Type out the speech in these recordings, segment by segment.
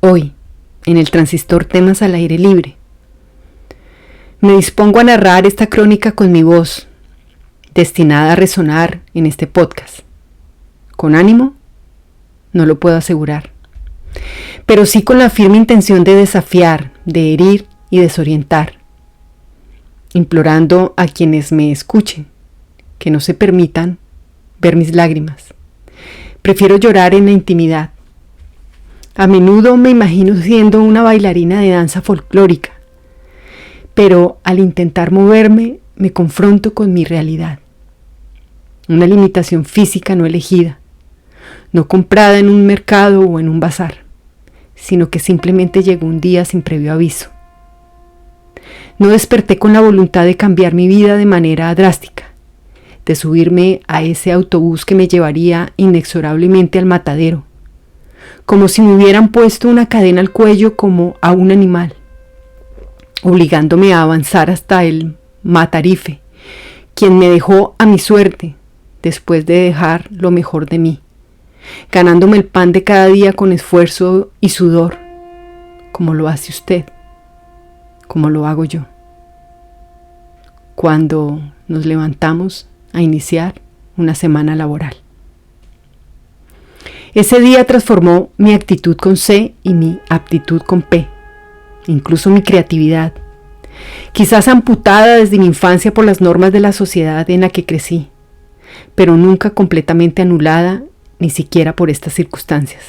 Hoy, en el Transistor Temas al Aire Libre, me dispongo a narrar esta crónica con mi voz, destinada a resonar en este podcast. ¿Con ánimo? No lo puedo asegurar, pero sí con la firme intención de desafiar, de herir y desorientar, implorando a quienes me escuchen que no se permitan ver mis lágrimas. Prefiero llorar en la intimidad. A menudo me imagino siendo una bailarina de danza folclórica, pero al intentar moverme me confronto con mi realidad. Una limitación física no elegida, no comprada en un mercado o en un bazar, sino que simplemente llegó un día sin previo aviso. No desperté con la voluntad de cambiar mi vida de manera drástica, de subirme a ese autobús que me llevaría inexorablemente al matadero, como si me hubieran puesto una cadena al cuello como a un animal, obligándome a avanzar hasta el matarife, quien me dejó a mi suerte después de dejar lo mejor de mí, ganándome el pan de cada día con esfuerzo y sudor, como lo hace usted, como lo hago yo, cuando nos levantamos a iniciar una semana laboral. Ese día transformó mi actitud con C y mi aptitud con P, incluso mi creatividad, quizás amputada desde mi infancia por las normas de la sociedad en la que crecí, pero nunca completamente anulada, ni siquiera por estas circunstancias.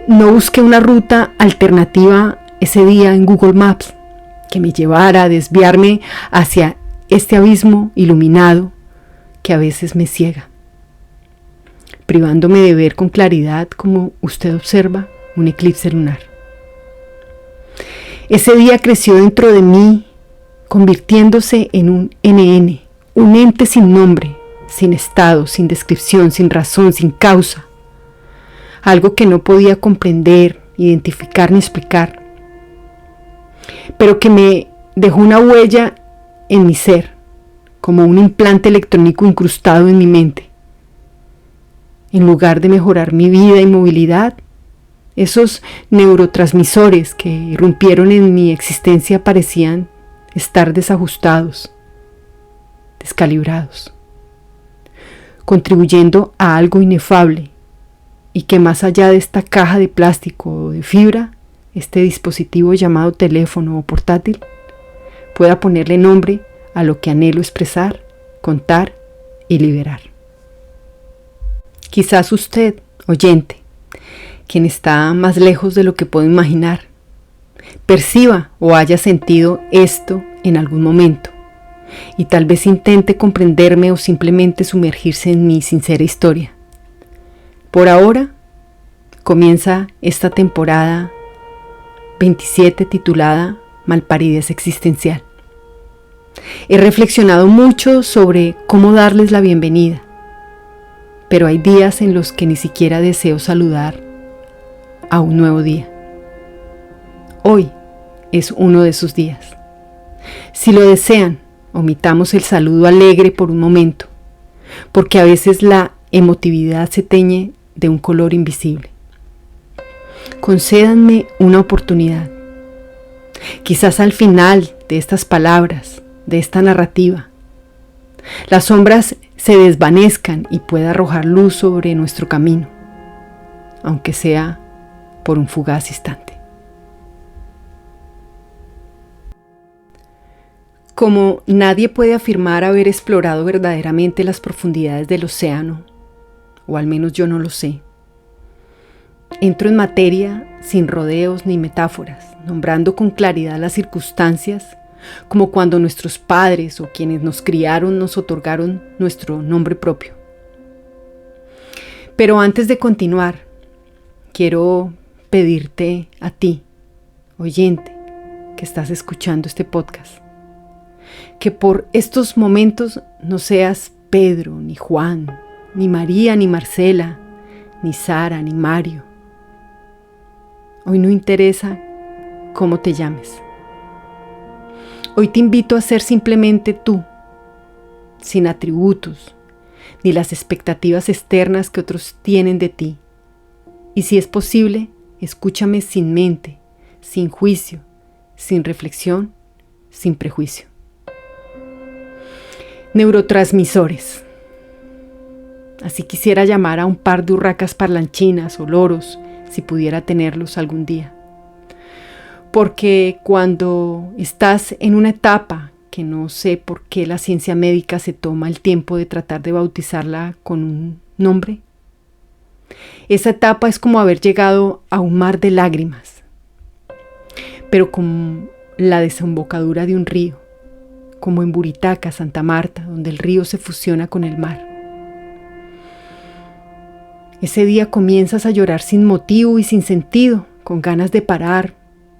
No busqué una ruta alternativa ese día en Google Maps que me llevara a desviarme hacia este abismo iluminado que a veces me ciega, privándome de ver con claridad, como usted observa, un eclipse lunar. Ese día creció dentro de mí, convirtiéndose en un NN, un ente sin nombre, sin estado, sin descripción, sin razón, sin causa. Algo que no podía comprender, identificar ni explicar, pero que me dejó una huella en mi ser, como un implante electrónico incrustado en mi mente. En lugar de mejorar mi vida y movilidad, esos neurotransmisores que irrumpieron en mi existencia parecían estar desajustados, descalibrados, contribuyendo a algo inefable y que más allá de esta caja de plástico o de fibra, este dispositivo llamado teléfono o portátil, pueda ponerle nombre a lo que anhelo expresar, contar y liberar. Quizás usted, oyente, quien está más lejos de lo que puedo imaginar, perciba o haya sentido esto en algún momento y tal vez intente comprenderme o simplemente sumergirse en mi sincera historia. Por ahora, comienza esta temporada 27 titulada Malparidez Existencial. He reflexionado mucho sobre cómo darles la bienvenida, pero hay días en los que ni siquiera deseo saludar a un nuevo día. Hoy es uno de esos días. Si lo desean, omitamos el saludo alegre por un momento, porque a veces la emotividad se teñe de un color invisible. Concédanme una oportunidad. Quizás al final de estas palabras, de esta narrativa, las sombras se desvanezcan y pueda arrojar luz sobre nuestro camino, aunque sea por un fugaz instante. Como nadie puede afirmar haber explorado verdaderamente las profundidades del océano, o al menos yo no lo sé, entro en materia sin rodeos ni metáforas, nombrando con claridad las circunstancias, como cuando nuestros padres o quienes nos criaron nos otorgaron nuestro nombre propio. Pero antes de continuar, quiero pedirte a ti, oyente, que estás escuchando este podcast, que por estos momentos no seas Pedro, ni Juan, ni María, ni Marcela, ni Sara, ni Mario. Hoy no interesa cómo te llames. Hoy te invito a ser simplemente tú, sin atributos, ni las expectativas externas que otros tienen de ti. Y si es posible, escúchame sin mente, sin juicio, sin reflexión, sin prejuicio. Neurotransmisores. Así quisiera llamar a un par de urracas parlanchinas o loros, si pudiera tenerlos algún día. Porque cuando estás en una etapa que no sé por qué la ciencia médica se toma el tiempo de tratar de bautizarla con un nombre, esa etapa es como haber llegado a un mar de lágrimas, pero como la desembocadura de un río, como en Buritaca, Santa Marta, donde el río se fusiona con el mar. Ese día comienzas a llorar sin motivo y sin sentido, con ganas de parar,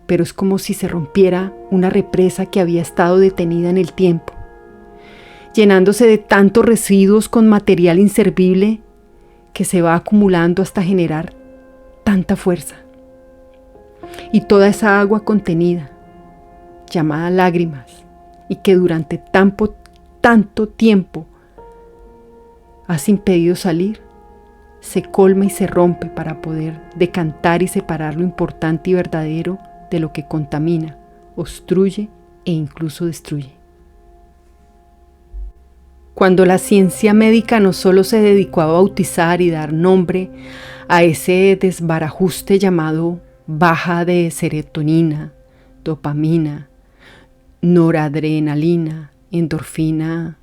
pero es como si se rompiera una represa que había estado detenida en el tiempo, llenándose de tantos residuos con material inservible que se va acumulando hasta generar tanta fuerza. Y toda esa agua contenida, llamada lágrimas, y que durante tanto tiempo has impedido salir, se colma y se rompe para poder decantar y separar lo importante y verdadero de lo que contamina, obstruye e incluso destruye. Cuando la ciencia médica no solo se dedicó a bautizar y dar nombre a ese desbarajuste llamado baja de serotonina, dopamina, noradrenalina, endorfina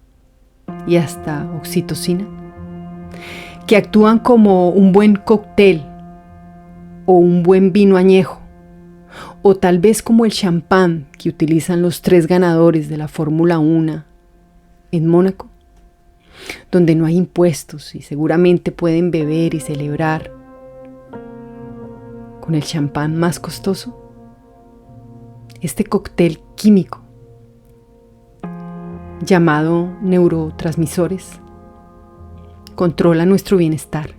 y hasta oxitocina, que actúan como un buen cóctel o un buen vino añejo, o tal vez como el champán que utilizan los 3 ganadores de la Fórmula 1 en Mónaco, donde no hay impuestos y seguramente pueden beber y celebrar con el champán más costoso. Este cóctel químico llamado neurotransmisores controla nuestro bienestar,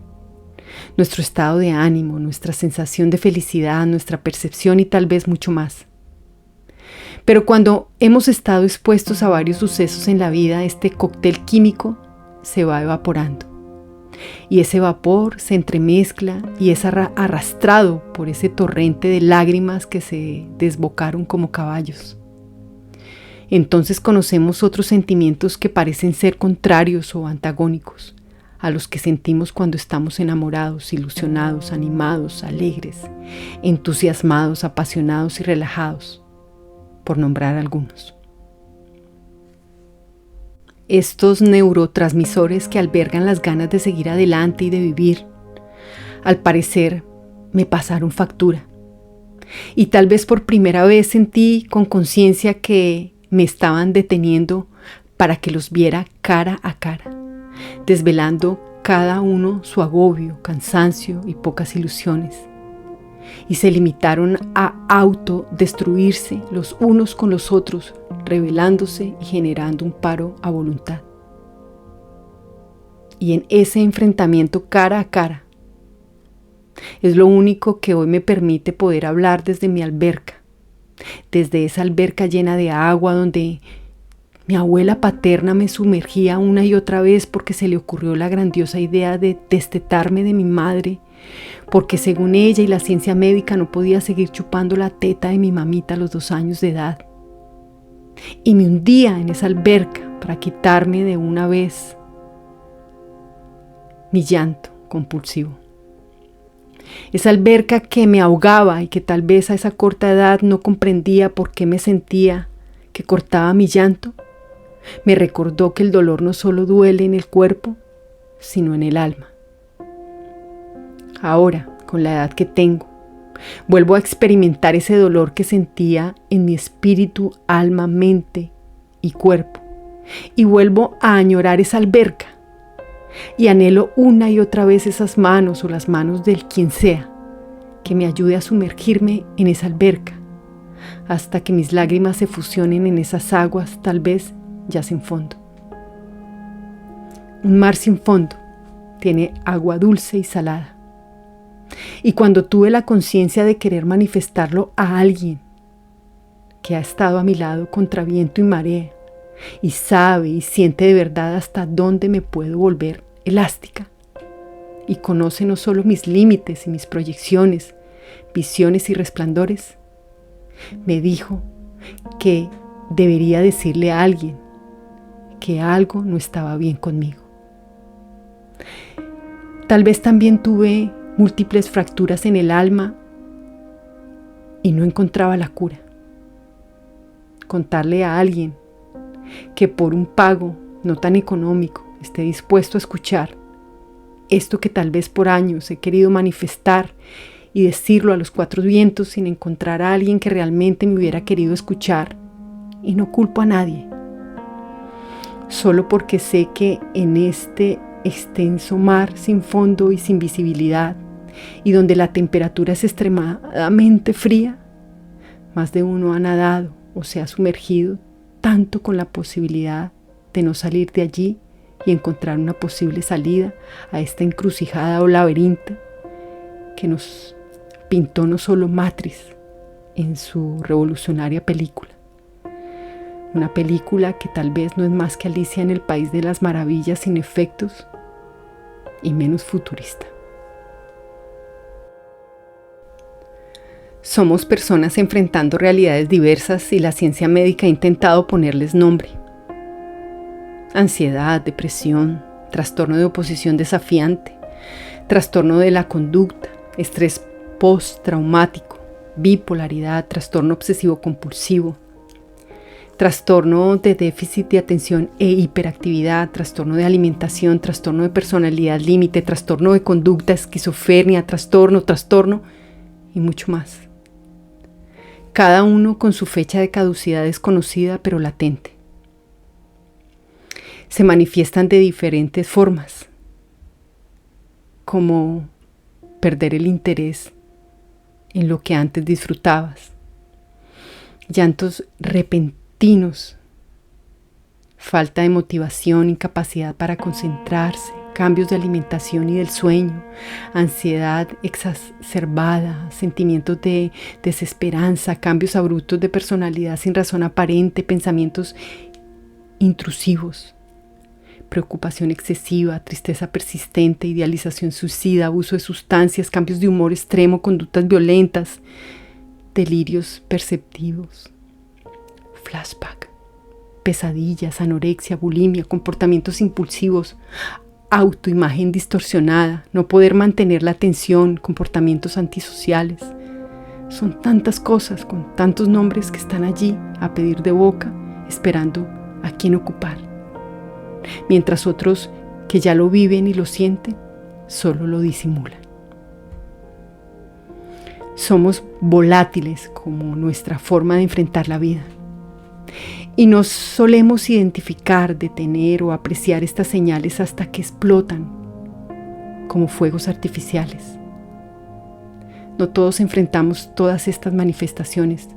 nuestro estado de ánimo, nuestra sensación de felicidad, nuestra percepción y tal vez mucho más. Pero cuando hemos estado expuestos a varios sucesos en la vida, este cóctel químico se va evaporando. Y ese vapor se entremezcla y es arrastrado por ese torrente de lágrimas que se desbocaron como caballos. Entonces conocemos otros sentimientos que parecen ser contrarios o antagónicos a los que sentimos cuando estamos enamorados, ilusionados, animados, alegres, entusiasmados, apasionados y relajados, por nombrar algunos. Estos neurotransmisores que albergan las ganas de seguir adelante y de vivir, al parecer me pasaron factura. Y tal vez por primera vez sentí con conciencia que me estaban deteniendo para que los viera cara a cara, desvelando cada uno su agobio, cansancio y pocas ilusiones. Y se limitaron a autodestruirse los unos con los otros, rebelándose y generando un paro a voluntad. Y en ese enfrentamiento cara a cara, es lo único que hoy me permite poder hablar desde mi alberca, desde esa alberca llena de agua donde mi abuela paterna me sumergía una y otra vez porque se le ocurrió la grandiosa idea de destetarme de mi madre, porque según ella y la ciencia médica no podía seguir chupando la teta de mi mamita a los 2 años de edad. Y me hundía en esa alberca para quitarme de una vez mi llanto compulsivo. Esa alberca que me ahogaba y que tal vez a esa corta edad no comprendía por qué me sentía que cortaba mi llanto, me recordó que el dolor no solo duele en el cuerpo, sino en el alma. Ahora, con la edad que tengo, vuelvo a experimentar ese dolor que sentía en mi espíritu, alma, mente y cuerpo, y vuelvo a añorar esa alberca, y anhelo una y otra vez esas manos o las manos del quien sea, que me ayude a sumergirme en esa alberca, hasta que mis lágrimas se fusionen en esas aguas tal vez ya sin fondo. Un mar sin fondo tiene agua dulce y salada. Y cuando tuve la conciencia de querer manifestarlo a alguien que ha estado a mi lado contra viento y marea, y sabe y siente de verdad hasta dónde me puedo volver elástica, y conoce no solo mis límites y mis proyecciones, visiones y resplandores, me dijo que debería decirle a alguien que algo no estaba bien conmigo. Tal vez también tuve múltiples fracturas en el alma y no encontraba la cura. Contarle a alguien que por un pago no tan económico esté dispuesto a escuchar esto que tal vez por años he querido manifestar y decirlo a los cuatro vientos sin encontrar a alguien que realmente me hubiera querido escuchar. Y no culpo a nadie, solo porque sé que en este extenso mar sin fondo y sin visibilidad, y donde la temperatura es extremadamente fría, más de uno ha nadado o se ha sumergido tanto con la posibilidad de no salir de allí y encontrar una posible salida a esta encrucijada o laberinto que nos pintó no solo Matrix en su revolucionaria película. Una película que tal vez no es más que Alicia en el País de las Maravillas sin efectos y menos futurista. Somos personas enfrentando realidades diversas y la ciencia médica ha intentado ponerles nombre. Ansiedad, depresión, trastorno de oposición desafiante, trastorno de la conducta, estrés postraumático, bipolaridad, trastorno obsesivo compulsivo, trastorno de déficit de atención e hiperactividad, trastorno de alimentación, trastorno de personalidad límite, trastorno de conducta, esquizofrenia, trastorno y mucho más. Cada uno con su fecha de caducidad desconocida pero latente. Se manifiestan de diferentes formas, como perder el interés en lo que antes disfrutabas, llantos repentinos, falta de motivación, incapacidad para concentrarse, cambios de alimentación y del sueño, ansiedad exacerbada, sentimientos de desesperanza, cambios abruptos de personalidad sin razón aparente, pensamientos intrusivos, preocupación excesiva, tristeza persistente, idealización suicida, abuso de sustancias, cambios de humor extremo, conductas violentas, delirios perceptivos, flashback, pesadillas, anorexia, bulimia, comportamientos impulsivos, autoimagen distorsionada, no poder mantener la atención, comportamientos antisociales. Son tantas cosas con tantos nombres que están allí a pedir de boca, esperando a quien ocupar. Mientras otros que ya lo viven y lo sienten, solo lo disimulan. Somos volátiles como nuestra forma de enfrentar la vida. Y no solemos identificar, detener o apreciar estas señales hasta que explotan como fuegos artificiales. No todos enfrentamos todas estas manifestaciones,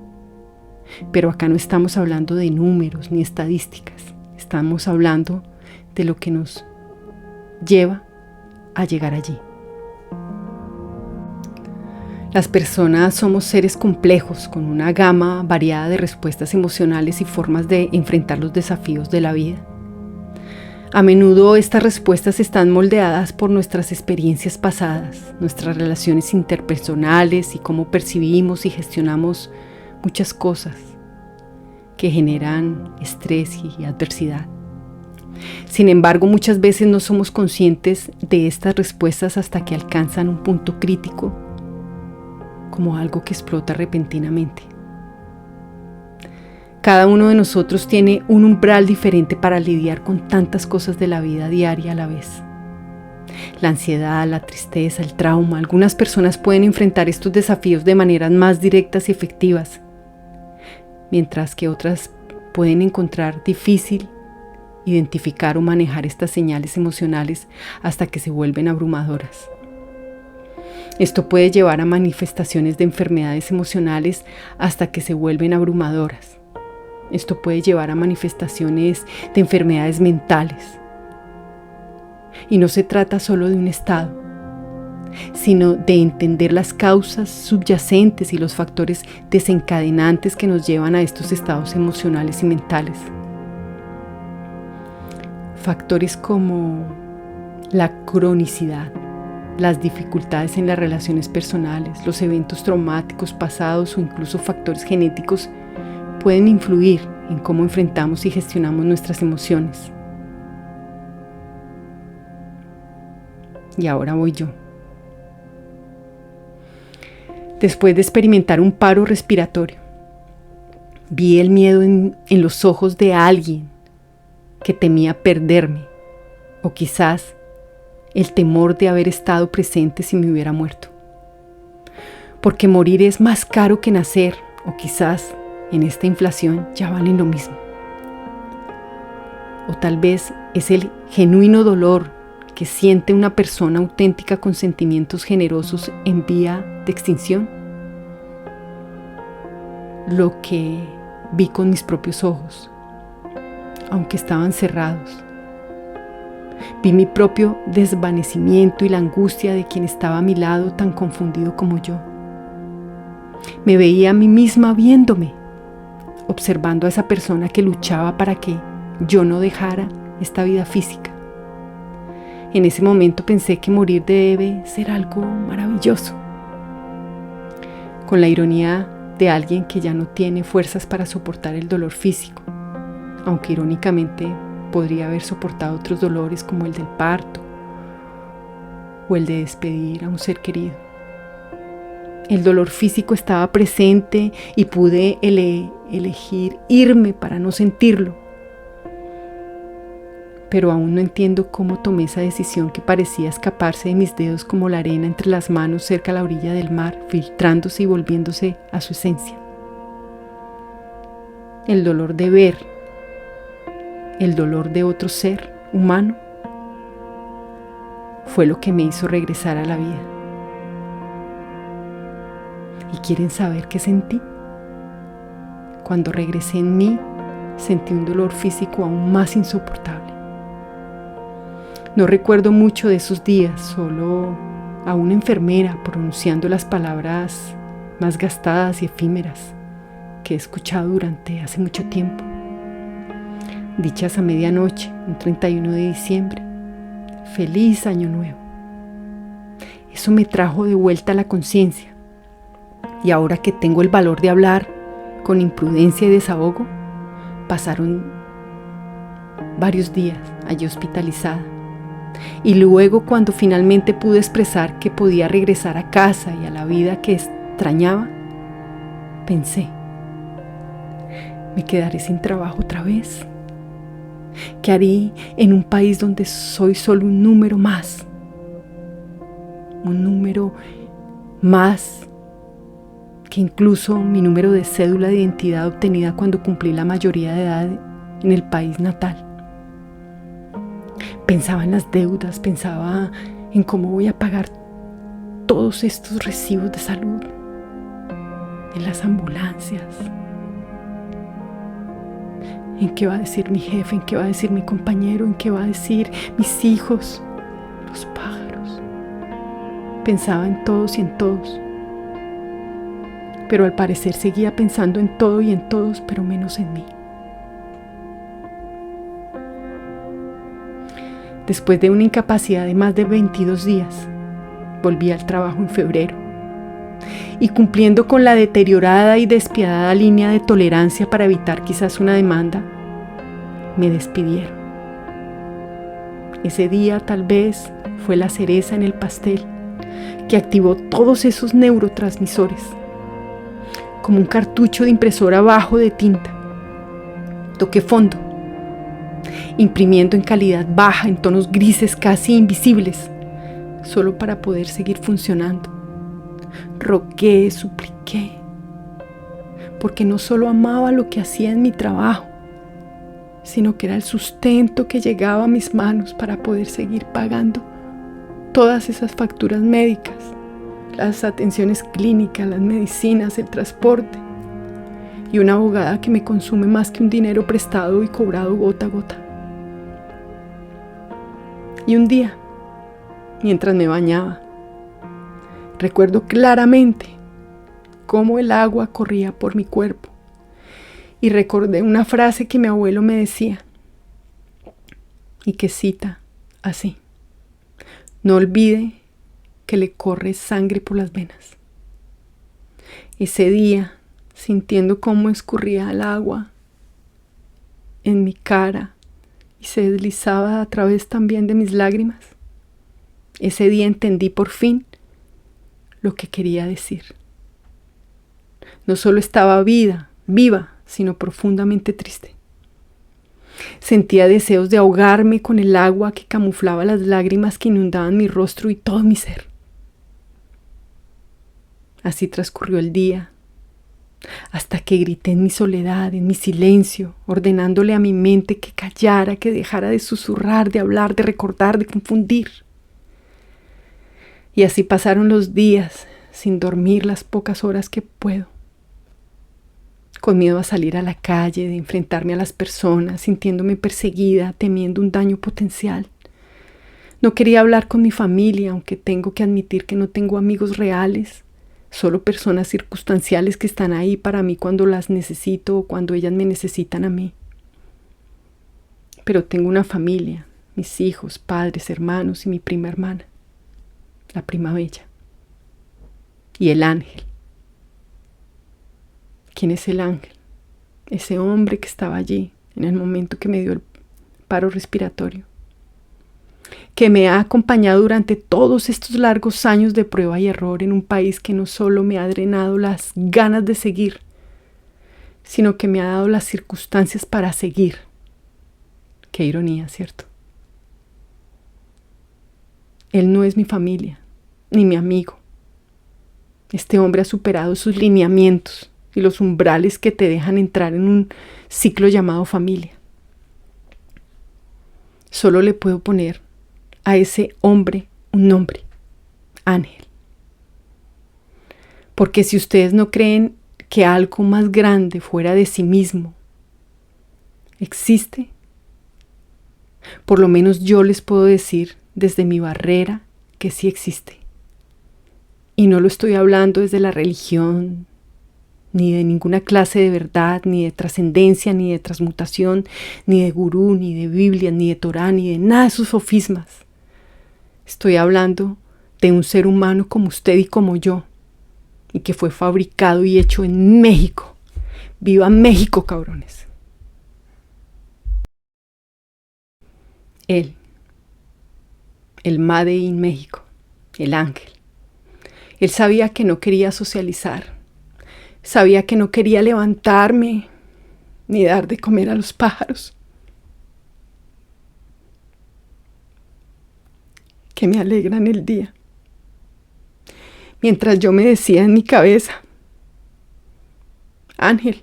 pero acá no estamos hablando de números ni estadísticas, estamos hablando de lo que nos lleva a llegar allí. Las personas somos seres complejos con una gama variada de respuestas emocionales y formas de enfrentar los desafíos de la vida. A menudo estas respuestas están moldeadas por nuestras experiencias pasadas, nuestras relaciones interpersonales y cómo percibimos y gestionamos muchas cosas que generan estrés y adversidad. Sin embargo, muchas veces no somos conscientes de estas respuestas hasta que alcanzan un punto crítico, como algo que explota repentinamente. Cada uno de nosotros tiene un umbral diferente para lidiar con tantas cosas de la vida diaria a la vez. La ansiedad, la tristeza, el trauma. Algunas personas pueden enfrentar estos desafíos de maneras más directas y efectivas, mientras que otras pueden encontrar difícil identificar o manejar estas señales emocionales hasta que se vuelven abrumadoras. Esto puede llevar a manifestaciones de enfermedades emocionales hasta que se vuelven abrumadoras. Esto puede llevar a manifestaciones de enfermedades mentales. Y no se trata solo de un estado, sino de entender las causas subyacentes y los factores desencadenantes que nos llevan a estos estados emocionales y mentales. Factores como la cronicidad, las dificultades en las relaciones personales, los eventos traumáticos pasados o incluso factores genéticos pueden influir en cómo enfrentamos y gestionamos nuestras emociones. Y ahora voy yo. Después de experimentar un paro respiratorio, vi el miedo en los ojos de alguien que temía perderme, o quizás el temor de haber estado presente si me hubiera muerto. Porque morir es más caro que nacer, o quizás en esta inflación ya valen lo mismo. O tal vez es el genuino dolor que siente una persona auténtica con sentimientos generosos en vía de extinción. Lo que vi con mis propios ojos, aunque estaban cerrados. Vi mi propio desvanecimiento y la angustia de quien estaba a mi lado tan confundido como yo. Me veía a mí misma viéndome, observando a esa persona que luchaba para que yo no dejara esta vida física. En ese momento pensé que morir debe ser algo maravilloso, con la ironía de alguien que ya no tiene fuerzas para soportar el dolor físico, aunque irónicamente podría haber soportado otros dolores como el del parto o el de despedir a un ser querido. El dolor físico estaba presente y pude elegir irme para no sentirlo. Pero aún no entiendo cómo tomé esa decisión que parecía escaparse de mis dedos como la arena entre las manos cerca a la orilla del mar, filtrándose y volviéndose a su esencia. El dolor de ver, el dolor de otro ser humano, fue lo que me hizo regresar a la vida. ¿Y quieren saber qué sentí? Cuando regresé en mí, sentí un dolor físico aún más insoportable. No recuerdo mucho de esos días, solo a una enfermera pronunciando las palabras más gastadas y efímeras que he escuchado durante hace mucho tiempo, dichas a medianoche, un 31 de diciembre. ¡Feliz Año Nuevo! Eso me trajo de vuelta a la conciencia. Y ahora que tengo el valor de hablar con imprudencia y desahogo, pasaron varios días allí hospitalizada. Y luego, cuando finalmente pude expresar que podía regresar a casa y a la vida que extrañaba, pensé, ¿me quedaré sin trabajo otra vez? ¿Qué haré en un país donde soy solo un número más? Un número más que incluso mi número de cédula de identidad obtenida cuando cumplí la mayoría de edad en el país natal. Pensaba en las deudas, pensaba en cómo voy a pagar todos estos recibos de salud, en las ambulancias, en qué va a decir mi jefe, en qué va a decir mi compañero, en qué va a decir mis hijos, los pájaros. Pensaba en todos y en todos, pero al parecer seguía pensando en todo y en todos, pero menos en mí. Después de una incapacidad de más de 22 días, volví al trabajo en febrero y, cumpliendo con la deteriorada y despiadada línea de tolerancia para evitar quizás una demanda, me despidieron. Ese día tal vez fue la cereza en el pastel que activó todos esos neurotransmisores, como un cartucho de impresora bajo de tinta. Toqué fondo, imprimiendo en calidad baja, en tonos grises casi invisibles, solo para poder seguir funcionando. Rogué, supliqué, porque no solo amaba lo que hacía en mi trabajo, sino que era el sustento que llegaba a mis manos para poder seguir pagando todas esas facturas médicas, las atenciones clínicas, las medicinas, el transporte y una abogada que me consume más que un dinero prestado y cobrado gota a gota. Y un día, mientras me bañaba, recuerdo claramente cómo el agua corría por mi cuerpo y recordé una frase que mi abuelo me decía y que cita así: no olvide que le corre sangre por las venas. Ese día, sintiendo cómo escurría el agua en mi cara y se deslizaba a través también de mis lágrimas, ese día entendí por fin lo que quería decir. No solo estaba viva, sino profundamente triste. Sentía deseos de ahogarme con el agua que camuflaba las lágrimas que inundaban mi rostro y todo mi ser. Así transcurrió el día, hasta que grité en mi soledad, en mi silencio, ordenándole a mi mente que callara, que dejara de susurrar, de hablar, de recordar, de confundir. Y así pasaron los días, sin dormir las pocas horas que puedo, con miedo a salir a la calle, de enfrentarme a las personas, sintiéndome perseguida, temiendo un daño potencial. No quería hablar con mi familia, aunque tengo que admitir que no tengo amigos reales, solo personas circunstanciales que están ahí para mí cuando las necesito o cuando ellas me necesitan a mí. Pero tengo una familia, mis hijos, padres, hermanos y mi prima hermana, la prima bella. Y el ángel. ¿Quién es el ángel? Ese hombre que estaba allí en el momento que me dio el paro respiratorio, que me ha acompañado durante todos estos largos años de prueba y error en un país que no solo me ha drenado las ganas de seguir, sino que me ha dado las circunstancias para seguir. Qué ironía, ¿cierto? Él no es mi familia, ni mi amigo. Este hombre ha superado sus lineamientos y los umbrales que te dejan entrar en un ciclo llamado familia. Solo le puedo poner a ese hombre un nombre: Ángel. Porque si ustedes no creen que algo más grande fuera de sí mismo existe, por lo menos yo les puedo decir desde mi barrera que sí existe. Y no lo estoy hablando desde la religión, ni de ninguna clase de verdad, ni de trascendencia, ni de transmutación, ni de gurú, ni de Biblia, ni de Torá, ni de nada de sus sofismas. Estoy hablando de un ser humano como usted y como yo, y que fue fabricado y hecho en México. ¡Viva México, cabrones! Él, el Made in México, el ángel. Él sabía que no quería socializar. Sabía que no quería levantarme ni dar de comer a los pájaros. Que me alegran el día. Mientras yo me decía en mi cabeza: Ángel,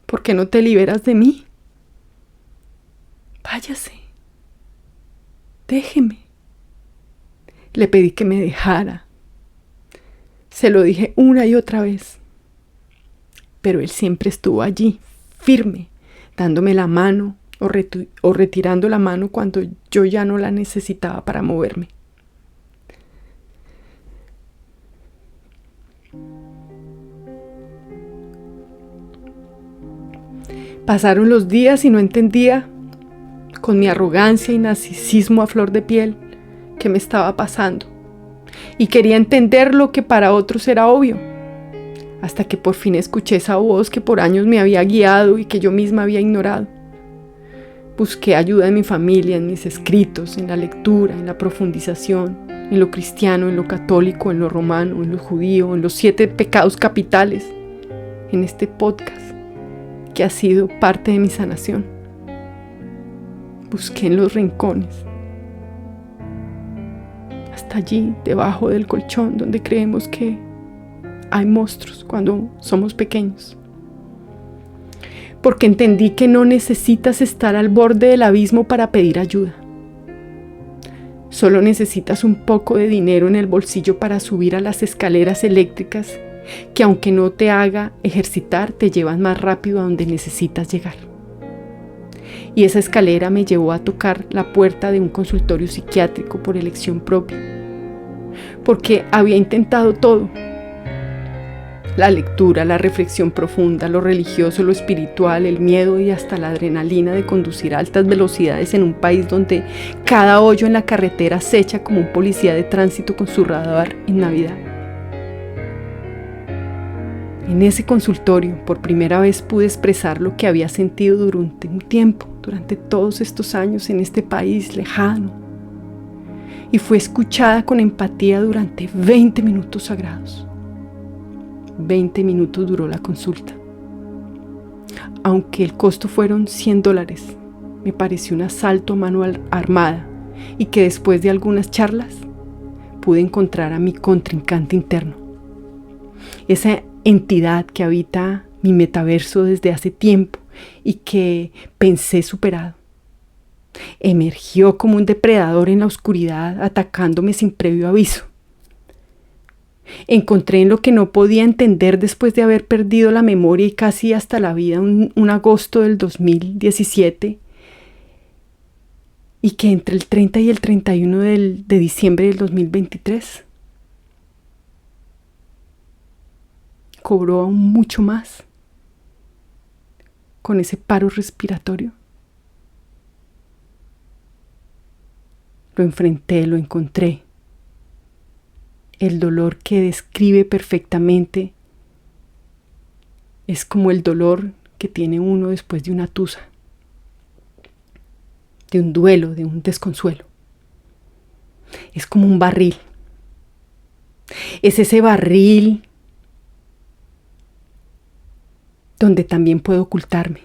¿por qué no te liberas de mí? Váyase. Déjeme. Le pedí que me dejara. Se lo dije una y otra vez. Pero él siempre estuvo allí, firme, dándome la mano o retirando la mano cuando yo ya no la necesitaba para moverme. Pasaron los días y no entendía, con mi arrogancia y narcisismo a flor de piel, qué me estaba pasando. Y quería entender lo que para otros era obvio, hasta que por fin escuché esa voz que por años me había guiado y que yo misma había ignorado. Busqué ayuda en mi familia, en mis escritos, en la lectura, en la profundización, en lo cristiano, en lo católico, en lo romano, en lo judío, en los 7 pecados capitales, en este podcast que ha sido parte de mi sanación. Busqué en los rincones, hasta allí, debajo del colchón, donde creemos que hay monstruos cuando somos pequeños. Porque entendí que no necesitas estar al borde del abismo para pedir ayuda. Solo necesitas un poco de dinero en el bolsillo para subir a las escaleras eléctricas que, aunque no te haga ejercitar, te llevan más rápido a donde necesitas llegar. Y esa escalera me llevó a tocar la puerta de un consultorio psiquiátrico por elección propia. Porque había intentado todo. La lectura, la reflexión profunda, lo religioso, lo espiritual, el miedo y hasta la adrenalina de conducir a altas velocidades en un país donde cada hoyo en la carretera acecha como un policía de tránsito con su radar en Navidad. En ese consultorio, por primera vez pude expresar lo que había sentido durante un tiempo, durante todos estos años en este país lejano. Y fui escuchada con empatía durante 20 minutos sagrados. 20 minutos duró la consulta. Aunque el costo fueron $100, me pareció un asalto a mano armada y que después de algunas charlas pude encontrar a mi contrincante interno. Esa entidad que habita mi metaverso desde hace tiempo y que pensé superado. Emergió como un depredador en la oscuridad, atacándome sin previo aviso. Encontré en lo que no podía entender después de haber perdido la memoria y casi hasta la vida un agosto del 2017 y que entre el 30 y el 31 de diciembre del 2023 cobró aún mucho más con ese paro respiratorio. Lo enfrenté, lo encontré. El dolor que describe perfectamente es como el dolor que tiene uno después de una tusa, de un duelo, de un desconsuelo. Es como un barril. Es ese barril donde también puedo ocultarme.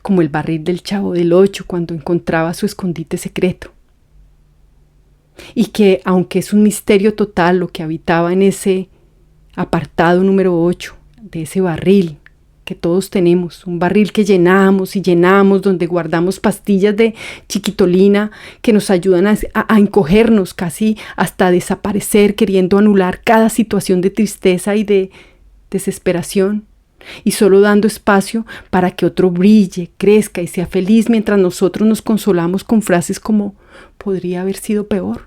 Como el barril del Chavo del Ocho cuando encontraba su escondite secreto. Y que, aunque es un misterio total lo que habitaba en ese apartado número 8 de ese barril que todos tenemos, un barril que llenamos y llenamos, donde guardamos pastillas de chiquitolina que nos ayudan a encogernos casi hasta desaparecer, queriendo anular cada situación de tristeza y de desesperación, y solo dando espacio para que otro brille, crezca y sea feliz mientras nosotros nos consolamos con frases como podría haber sido peor,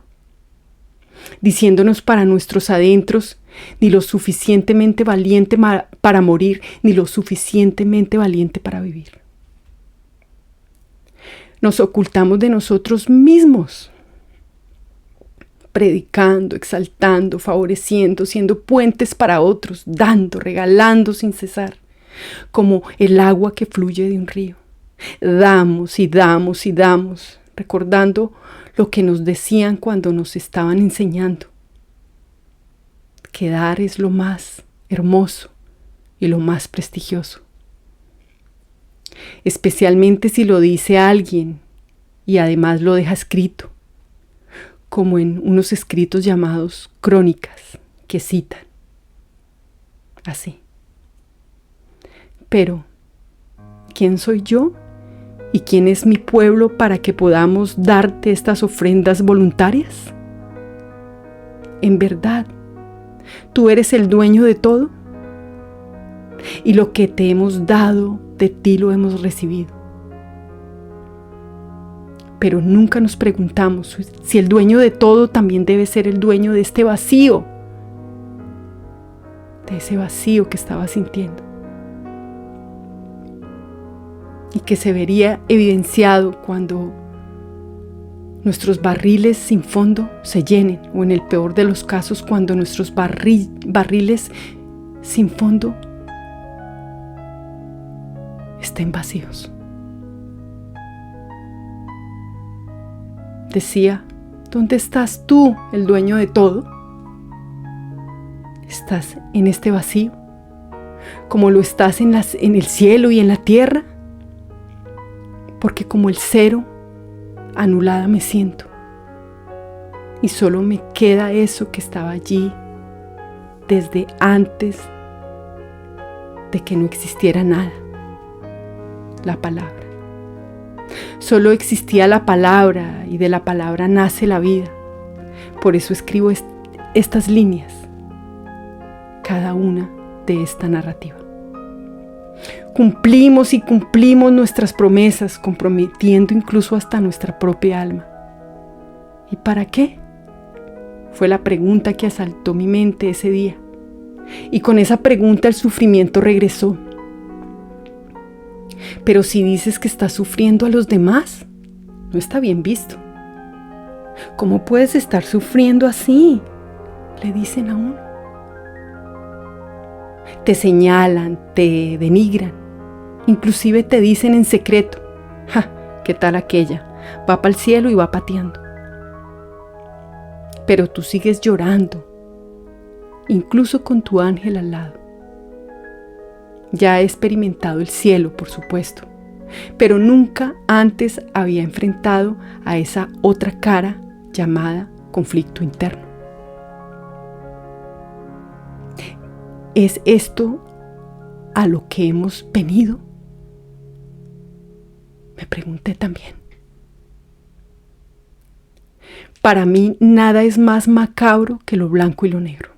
diciéndonos para nuestros adentros ni lo suficientemente valiente para morir, ni lo suficientemente valiente para vivir. Nos ocultamos de nosotros mismos, predicando, exaltando, favoreciendo, siendo puentes para otros, dando, regalando sin cesar, como el agua que fluye de un río. Damos y damos y damos, recordando lo que nos decían cuando nos estaban enseñando. Que dar es lo más hermoso y lo más prestigioso. Especialmente si lo dice alguien y además lo deja escrito, como en unos escritos llamados crónicas que citan. Así. Pero, ¿quién soy yo? ¿Y quién es mi pueblo para que podamos darte estas ofrendas voluntarias? En verdad, ¿tú eres el dueño de todo? Y lo que te hemos dado, de ti lo hemos recibido. Pero nunca nos preguntamos si el dueño de todo también debe ser el dueño de este vacío, de ese vacío que estaba sintiendo. Y que se vería evidenciado cuando nuestros barriles sin fondo se llenen, o en el peor de los casos, cuando nuestros barriles sin fondo estén vacíos. Decía, ¿dónde estás tú, el dueño de todo? ¿Estás en este vacío, como lo estás en el cielo y en la tierra? Porque como el cero, anulada me siento. Y solo me queda eso que estaba allí desde antes de que no existiera nada. La palabra. Solo existía la palabra y de la palabra nace la vida. Por eso escribo estas líneas, cada una de esta narrativa. Cumplimos y cumplimos nuestras promesas, comprometiendo incluso hasta nuestra propia alma. ¿Y para qué? Fue la pregunta que asaltó mi mente ese día. Y con esa pregunta el sufrimiento regresó. Pero si dices que estás sufriendo a los demás, no está bien visto. ¿Cómo puedes estar sufriendo así?, le dicen a uno. Te señalan, te denigran, inclusive te dicen en secreto: ¡ja! ¿Qué tal aquella? Va para el cielo y va pateando. Pero tú sigues llorando, incluso con tu ángel al lado. Ya he experimentado el cielo, por supuesto, pero nunca antes había enfrentado a esa otra cara llamada conflicto interno. ¿Es esto a lo que hemos venido?, me pregunté también. Para mí nada es más macabro que lo blanco y lo negro.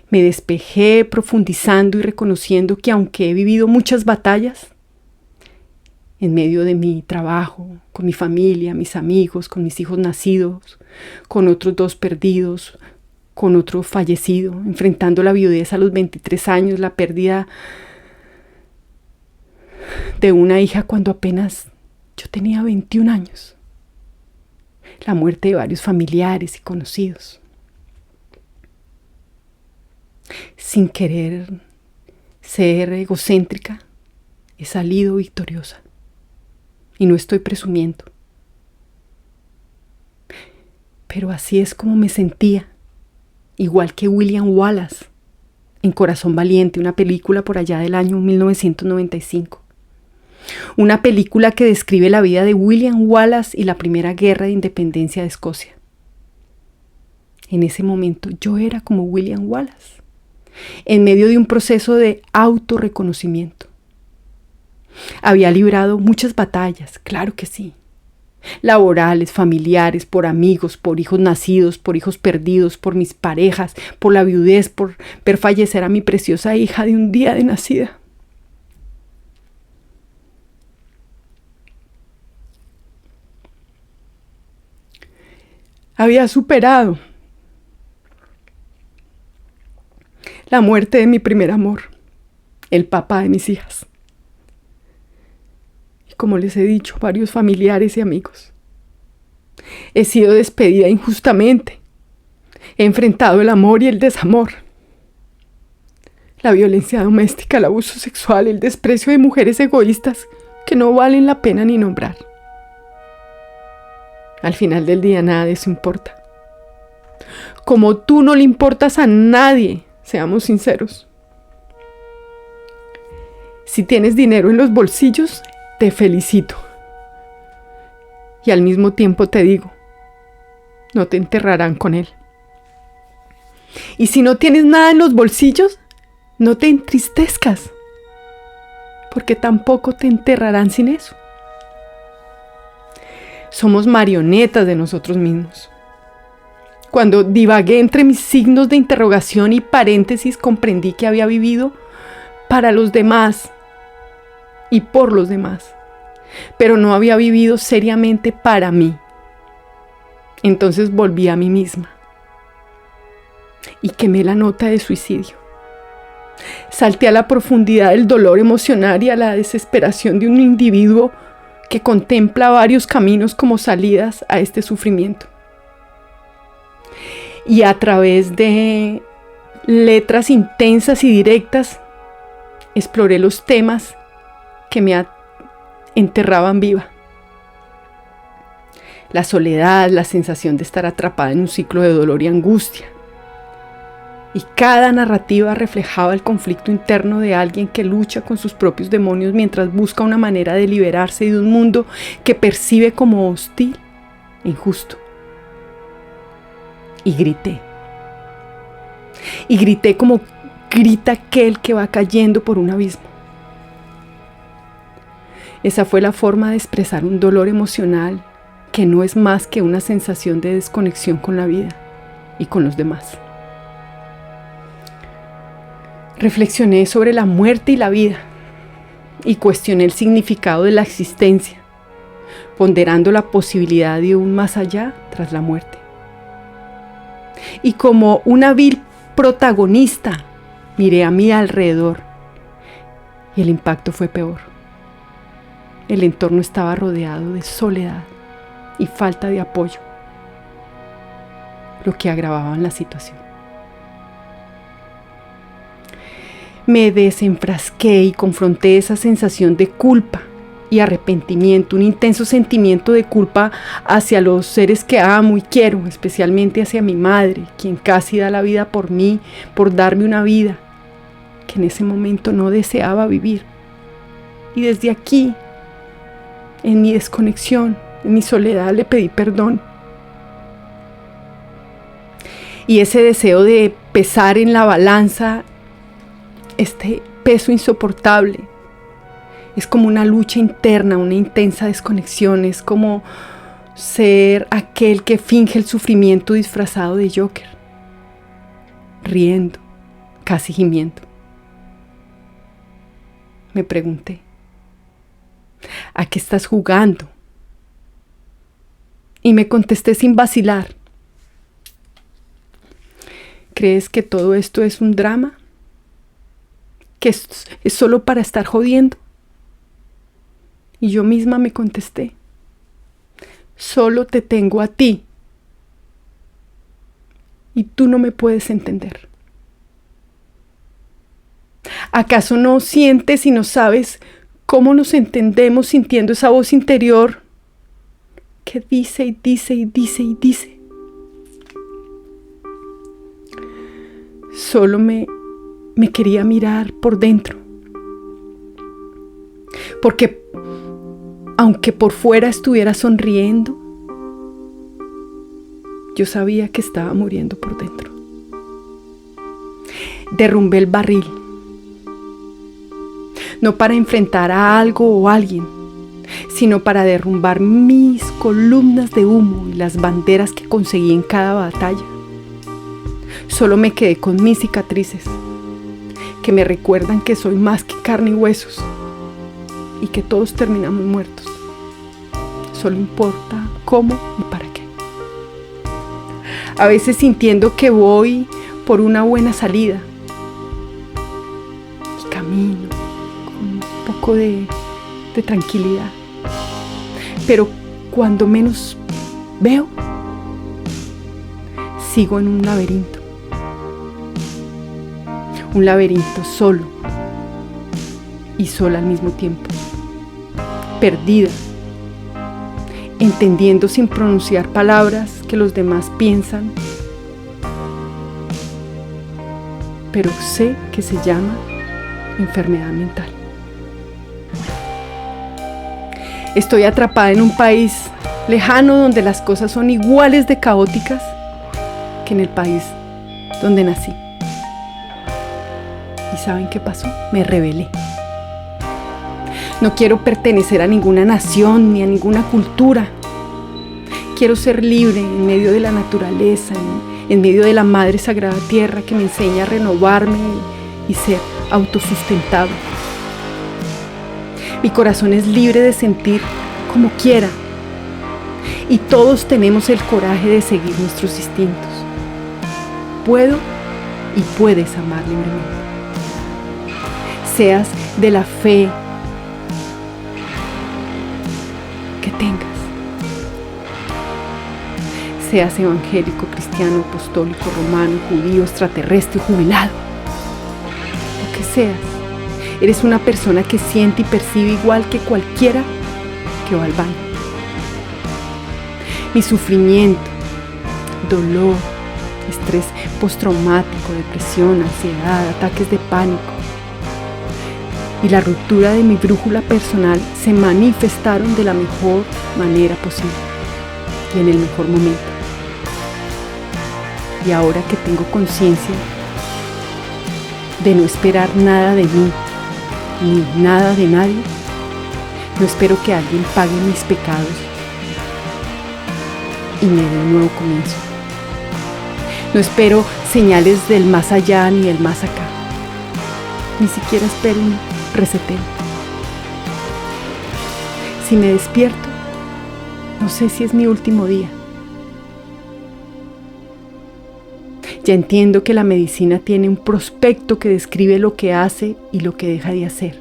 Me despejé profundizando y reconociendo que aunque he vivido muchas batallas, en medio de mi trabajo, con mi familia, mis amigos, con mis hijos nacidos, con otros 2 perdidos, con otro fallecido, enfrentando la viudez a los 23 años, la pérdida de una hija cuando apenas yo tenía 21 años, la muerte de varios familiares y conocidos. Sin querer ser egocéntrica, he salido victoriosa. Y no estoy presumiendo. Pero así es como me sentía, igual que William Wallace, en Corazón Valiente, una película por allá del año 1995. Una película que describe la vida de William Wallace y la primera guerra de independencia de Escocia. En ese momento yo era como William Wallace, en medio de un proceso de autorreconocimiento. Había librado muchas batallas, claro que sí. Laborales, familiares, por amigos, por hijos nacidos, por hijos perdidos, por mis parejas, por la viudez, por ver fallecer a mi preciosa hija de un día de nacida. Había superado la muerte de mi primer amor, el papá de mis hijas. Y como les he dicho, varios familiares y amigos. He sido despedida injustamente. He enfrentado el amor y el desamor. La violencia doméstica, el abuso sexual, el desprecio de mujeres egoístas que no valen la pena ni nombrar. Al final del día nada de eso importa. Como tú no le importas a nadie, seamos sinceros. Si tienes dinero en los bolsillos, te felicito. Y al mismo tiempo te digo, no te enterrarán con él. Y si no tienes nada en los bolsillos, no te entristezcas, porque tampoco te enterrarán sin eso. Somos marionetas de nosotros mismos. Cuando divagué entre mis signos de interrogación y paréntesis, comprendí que había vivido para los demás y por los demás, pero no había vivido seriamente para mí. Entonces volví a mí misma y quemé la nota de suicidio. Salté a la profundidad del dolor emocional y a la desesperación de un individuo que contempla varios caminos como salidas a este sufrimiento. Y a través de letras intensas y directas, exploré los temas que me enterraban viva. La soledad, la sensación de estar atrapada en un ciclo de dolor y angustia. Y cada narrativa reflejaba el conflicto interno de alguien que lucha con sus propios demonios mientras busca una manera de liberarse de un mundo que percibe como hostil e injusto. Y grité. Y grité como grita aquel que va cayendo por un abismo. Esa fue la forma de expresar un dolor emocional que no es más que una sensación de desconexión con la vida y con los demás. Reflexioné sobre la muerte y la vida y cuestioné el significado de la existencia, ponderando la posibilidad de un más allá tras la muerte. Y como una vil protagonista. Miré a mi alrededor y el impacto fue peor. El entorno estaba rodeado de soledad y falta de apoyo, lo que agravaba la situación. Me desenfrasqué y confronté esa sensación de culpa y arrepentimiento, un intenso sentimiento de culpa hacia los seres que amo y quiero, especialmente hacia mi madre, quien casi da la vida por mí, por darme una vida que en ese momento no deseaba vivir. Y desde aquí, en mi desconexión, en mi soledad, le pedí perdón. Y ese deseo de pesar en la balanza este peso insoportable es como una lucha interna, una intensa desconexión, es como ser aquel que finge el sufrimiento disfrazado de Joker, riendo, casi gimiendo. Me pregunté, ¿a qué estás jugando? Y me contesté sin vacilar, ¿crees que todo esto es un drama? ¿Que es solo para estar jodiendo? Y yo misma me contesté, solo te tengo a ti y tú no me puedes entender. ¿Acaso no sientes y no sabes cómo nos entendemos sintiendo esa voz interior que dice y dice y dice y dice? Solo me quería mirar por dentro, porque aunque por fuera estuviera sonriendo, yo sabía que estaba muriendo por dentro. Derrumbé el barril, no para enfrentar a algo o a alguien, sino para derrumbar mis columnas de humo y las banderas que conseguí en cada batalla. Solo me quedé con mis cicatrices, que me recuerdan que soy más que carne y huesos y que todos terminamos muertos. Solo importa cómo y para qué. A veces sintiendo que voy por una buena salida y camino con un poco de tranquilidad, pero cuando menos veo, sigo en un laberinto. Un laberinto solo y sola al mismo tiempo, perdida, entendiendo sin pronunciar palabras que los demás piensan, pero sé que se llama enfermedad mental. Estoy atrapada en un país lejano donde las cosas son iguales de caóticas que en el país donde nací. ¿Y saben qué pasó? Me rebelé. No quiero pertenecer a ninguna nación ni a ninguna cultura. Quiero ser libre en medio de la naturaleza, en medio de la madre sagrada tierra que me enseña a renovarme y ser autosustentable. Mi corazón es libre de sentir como quiera y todos tenemos el coraje de seguir nuestros instintos. Puedo y puedes amar libremente. Seas de la fe que tengas, seas evangélico, cristiano, apostólico, romano, judío, extraterrestre, jubilado, lo que seas, eres una persona que siente y percibe igual que cualquiera que va al baño. Mi sufrimiento, dolor, estrés postraumático, depresión, ansiedad, ataques de pánico y la ruptura de mi brújula personal se manifestaron de la mejor manera posible y en el mejor momento. Y ahora que tengo conciencia de no esperar nada de mí ni nada de nadie, no espero que alguien pague mis pecados y me dé un nuevo comienzo. No espero señales del más allá ni del más acá. Ni siquiera espero un reseteo. Si me despierto, no sé si es mi último día. Ya entiendo que la medicina tiene un prospecto que describe lo que hace y lo que deja de hacer.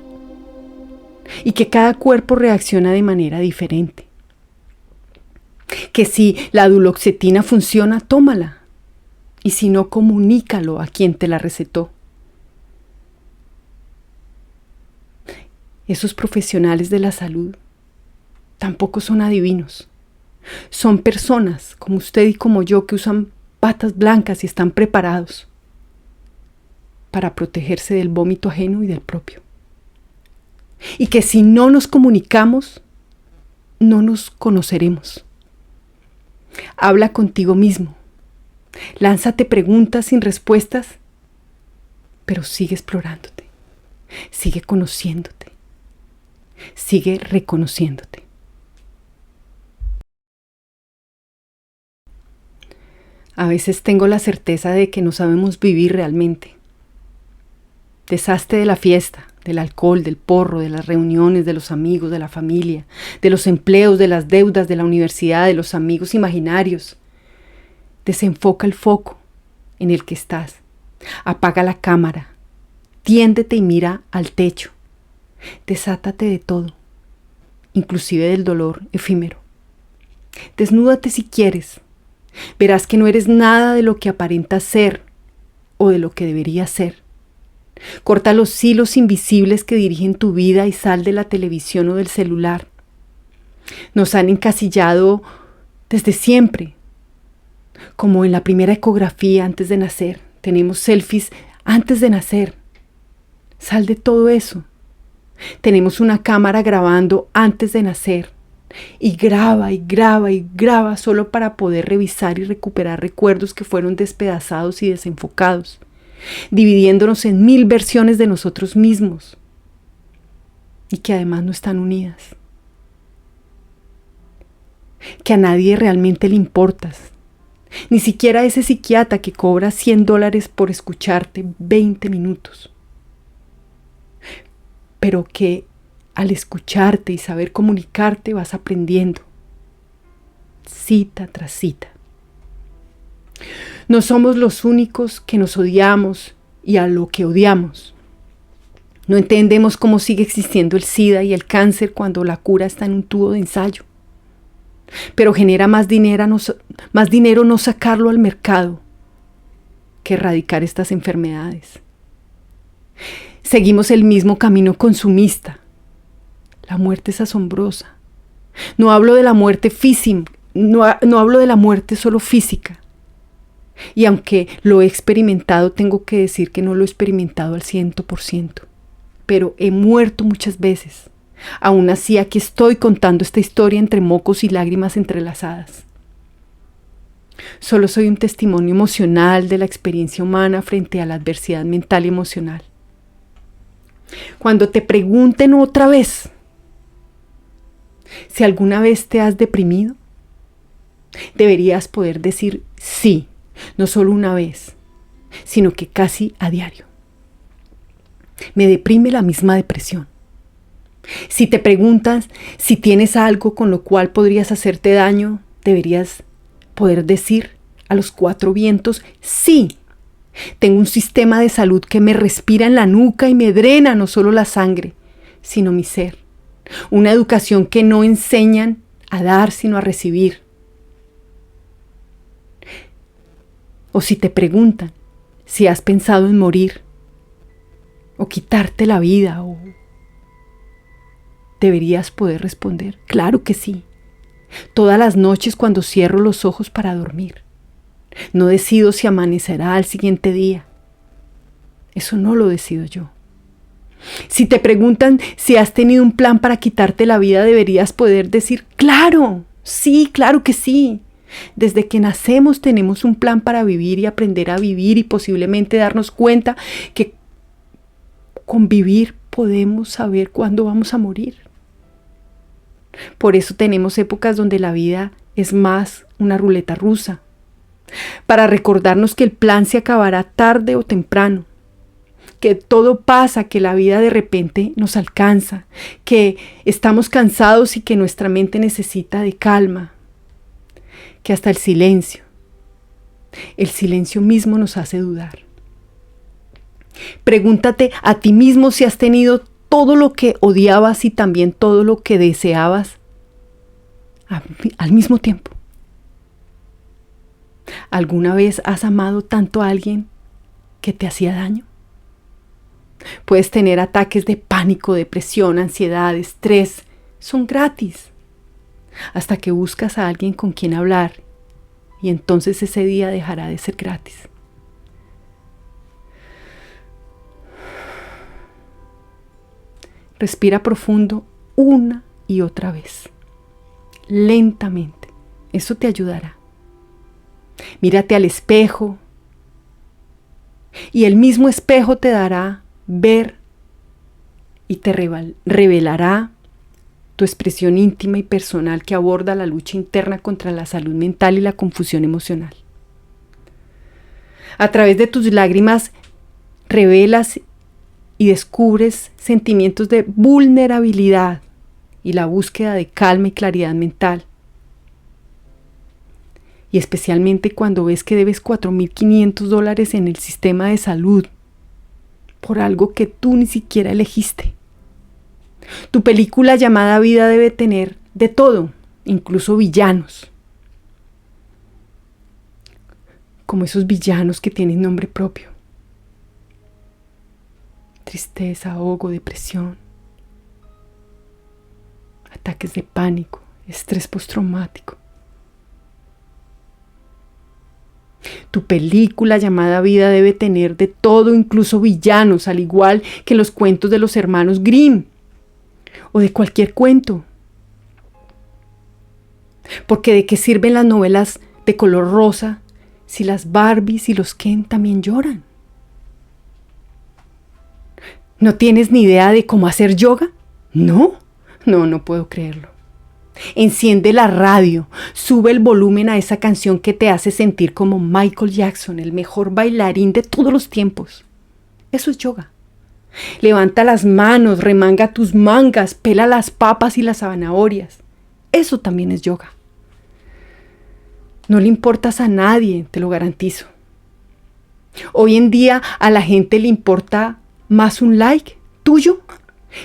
Y que cada cuerpo reacciona de manera diferente. Que si la duloxetina funciona, tómala. Y si no, comunícalo a quien te la recetó. Esos profesionales de la salud tampoco son adivinos. Son personas como usted y como yo que usan batas blancas y están preparados para protegerse del vómito ajeno y del propio. Y que si no nos comunicamos, no nos conoceremos. Habla contigo mismo. Lánzate preguntas sin respuestas, pero sigue explorándote. Sigue conociéndote. Sigue reconociéndote. A veces tengo la certeza de que no sabemos vivir realmente. Deshazte de la fiesta, del alcohol, del porro, de las reuniones, de los amigos, de la familia, de los empleos, de las deudas, de la universidad, de los amigos imaginarios. Desenfoca el foco en el que estás. Apaga la cámara. Tiéndete y mira al techo. Desátate de todo, inclusive del dolor efímero. Desnúdate si quieres. Verás que no eres nada de lo que aparentas ser o de lo que deberías ser. Corta los hilos invisibles que dirigen tu vida y sal de la televisión o del celular. Nos han encasillado desde siempre, como en la primera ecografía antes de nacer. Tenemos selfies antes de nacer. Sal de todo eso. Tenemos una cámara grabando antes de nacer. Y graba y graba y graba solo para poder revisar y recuperar recuerdos que fueron despedazados y desenfocados, dividiéndonos en 1000 versiones de nosotros mismos y que además no están unidas. Que a nadie realmente le importas, ni siquiera a ese psiquiatra que cobra $100 por escucharte 20 minutos, pero que al escucharte y saber comunicarte vas aprendiendo, cita tras cita. No somos los únicos que nos odiamos y a lo que odiamos. No entendemos cómo sigue existiendo el SIDA y el cáncer cuando la cura está en un tubo de ensayo. Pero genera más dinero no sacarlo al mercado que erradicar estas enfermedades. Seguimos el mismo camino consumista. La muerte es asombrosa. No hablo de la muerte física, no hablo de la muerte solo física. Y aunque lo he experimentado, tengo que decir que no lo he experimentado al 100%. Pero he muerto muchas veces. Aún así, aquí estoy contando esta historia entre mocos y lágrimas entrelazadas. Solo soy un testimonio emocional de la experiencia humana frente a la adversidad mental y emocional. Cuando te pregunten otra vez si alguna vez te has deprimido, deberías poder decir sí, no solo una vez, sino que casi a diario. Me deprime la misma depresión. Si te preguntas si tienes algo con lo cual podrías hacerte daño, deberías poder decir a los 4 vientos sí. Tengo un sistema de salud que me respira en la nuca y me drena no solo la sangre, sino mi ser. Una educación que no enseñan a dar, sino a recibir. O si te preguntan si has pensado en morir, o quitarte la vida, o deberías poder responder, claro que sí. Todas las noches cuando cierro los ojos para dormir. No decido si amanecerá al siguiente día. Eso no lo decido yo. Si te preguntan si has tenido un plan para quitarte la vida, deberías poder decir, claro, sí, claro que sí. Desde que nacemos tenemos un plan para vivir y aprender a vivir y posiblemente darnos cuenta que con vivir podemos saber cuándo vamos a morir. Por eso tenemos épocas donde la vida es más una ruleta rusa, para recordarnos que el plan se acabará tarde o temprano, que todo pasa, que la vida de repente nos alcanza, que estamos cansados y que nuestra mente necesita de calma, que hasta el silencio El silencio mismo nos hace dudar. Pregúntate a ti mismo si has tenido todo lo que odiabas y también todo lo que deseabas al mismo tiempo. ¿Alguna vez has amado tanto a alguien que te hacía daño? Puedes tener ataques de pánico, depresión, ansiedad, estrés. Son gratis. Hasta que buscas a alguien con quien hablar y entonces ese día dejará de ser gratis. Respira profundo una y otra vez, lentamente. Eso te ayudará. Mírate al espejo y el mismo espejo te dará ver y te revelará tu expresión íntima y personal que aborda la lucha interna contra la salud mental y la confusión emocional. A través de tus lágrimas revelas y descubres sentimientos de vulnerabilidad y la búsqueda de calma y claridad mental. Y especialmente cuando ves que debes $4,500 en el sistema de salud por algo que tú ni siquiera elegiste. Tu película llamada vida debe tener de todo, incluso villanos. Como esos villanos que tienen nombre propio. Tristeza, ahogo, depresión, ataques de pánico, estrés postraumático. Tu película llamada vida debe tener de todo, incluso villanos, al igual que en los cuentos de los hermanos Grimm o de cualquier cuento. Porque ¿de qué sirven las novelas de color rosa si las Barbies y los Ken también lloran? ¿No tienes ni idea de cómo hacer yoga? No puedo creerlo. Enciende la radio, sube el volumen a esa canción que te hace sentir como Michael Jackson, el mejor bailarín de todos los tiempos. Eso es yoga. Levanta las manos, remanga tus mangas, pela las papas y las zanahorias. Eso también es yoga. No le importas a nadie, te lo garantizo. Hoy en día a la gente le importa más un like tuyo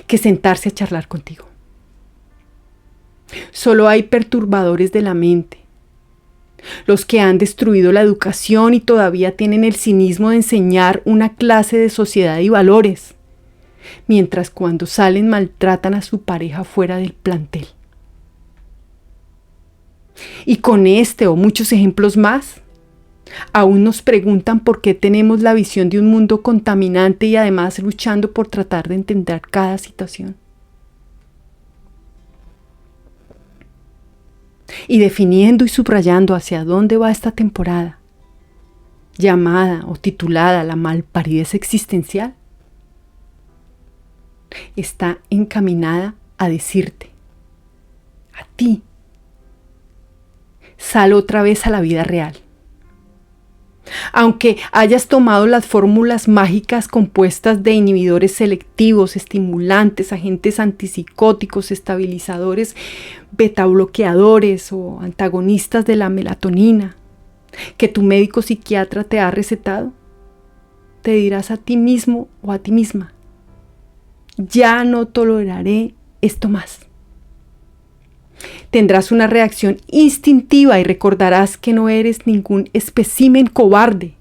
que sentarse a charlar contigo. Solo hay perturbadores de la mente, los que han destruido la educación y todavía tienen el cinismo de enseñar una clase de sociedad y valores, mientras cuando salen maltratan a su pareja fuera del plantel. Y con este o muchos ejemplos más, aún nos preguntan por qué tenemos la visión de un mundo contaminante y además luchando por tratar de entender cada situación. Y definiendo y subrayando hacia dónde va esta temporada, llamada o titulada La malparidez existencial, está encaminada a decirte, a ti, sal otra vez a la vida real. Aunque hayas tomado las fórmulas mágicas compuestas de inhibidores selectivos, estimulantes, agentes antipsicóticos, estabilizadores, betabloqueadores o antagonistas de la melatonina que tu médico psiquiatra te ha recetado, te dirás a ti mismo o a ti misma, ya no toleraré esto más. Tendrás una reacción instintiva y recordarás que no eres ningún espécimen cobarde.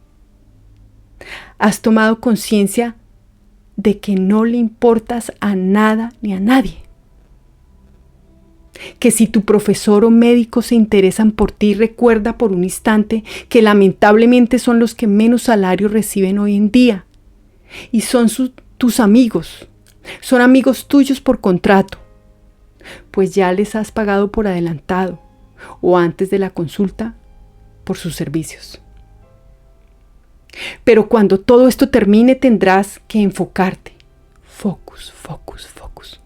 Has tomado conciencia de que no le importas a nada ni a nadie. Que si tu profesor o médico se interesan por ti, recuerda por un instante que lamentablemente son los que menos salario reciben hoy en día. Y son tus amigos. Son amigos tuyos por contrato. Pues ya les has pagado por adelantado o antes de la consulta por sus servicios. Pero cuando todo esto termine tendrás que enfocarte. Focus, focus, focus.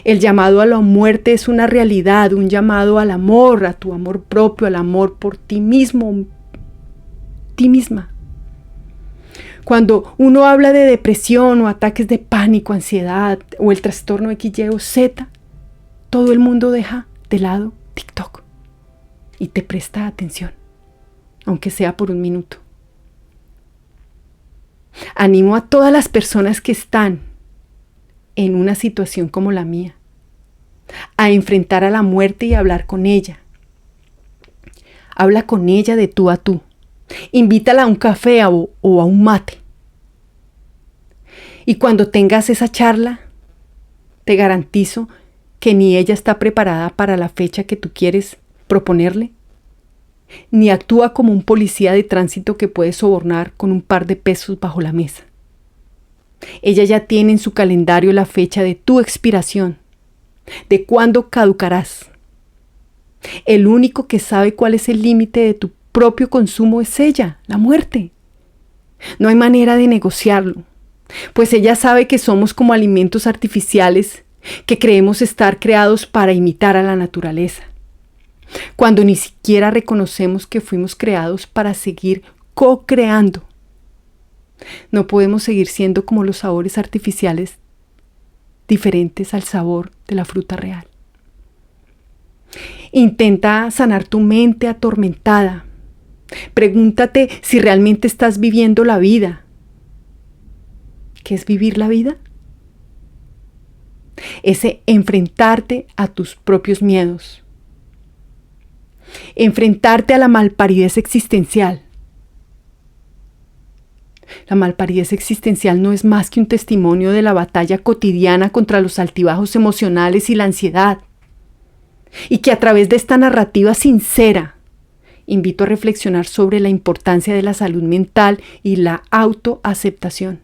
El llamado a la muerte es una realidad, un llamado al amor, a tu amor propio, al amor por ti mismo, ti misma. Cuando uno habla de depresión o ataques de pánico, ansiedad o el trastorno X, Y o Z, todo el mundo deja de lado TikTok y te presta atención. aunque sea por un minuto. Animo a todas las personas que están en una situación como la mía a enfrentar a la muerte y hablar con ella. Habla con ella de tú a tú. Invítala a un café o a un mate. Y cuando tengas esa charla, te garantizo que ni ella está preparada para la fecha que tú quieres proponerle, ni actúa como un policía de tránsito que puede sobornar con un par de pesos bajo la mesa. Ella ya tiene en su calendario la fecha de tu expiración, de cuándo caducarás. El único que sabe cuál es el límite de tu propio consumo es ella, la muerte. No hay manera de negociarlo, pues ella sabe que somos como alimentos artificiales que creemos estar creados para imitar a la naturaleza, cuando ni siquiera reconocemos que fuimos creados para seguir co-creando. No podemos seguir siendo como los sabores artificiales diferentes al sabor de la fruta real. Intenta sanar tu mente atormentada. Pregúntate si realmente estás viviendo la vida. ¿Qué es vivir la vida? Ese enfrentarte a tus propios miedos. Enfrentarte a la malparidez existencial. La malparidez existencial no es más que un testimonio de la batalla cotidiana contra los altibajos emocionales y la ansiedad. Y que a través de esta narrativa sincera, invito a reflexionar sobre la importancia de la salud mental y la autoaceptación.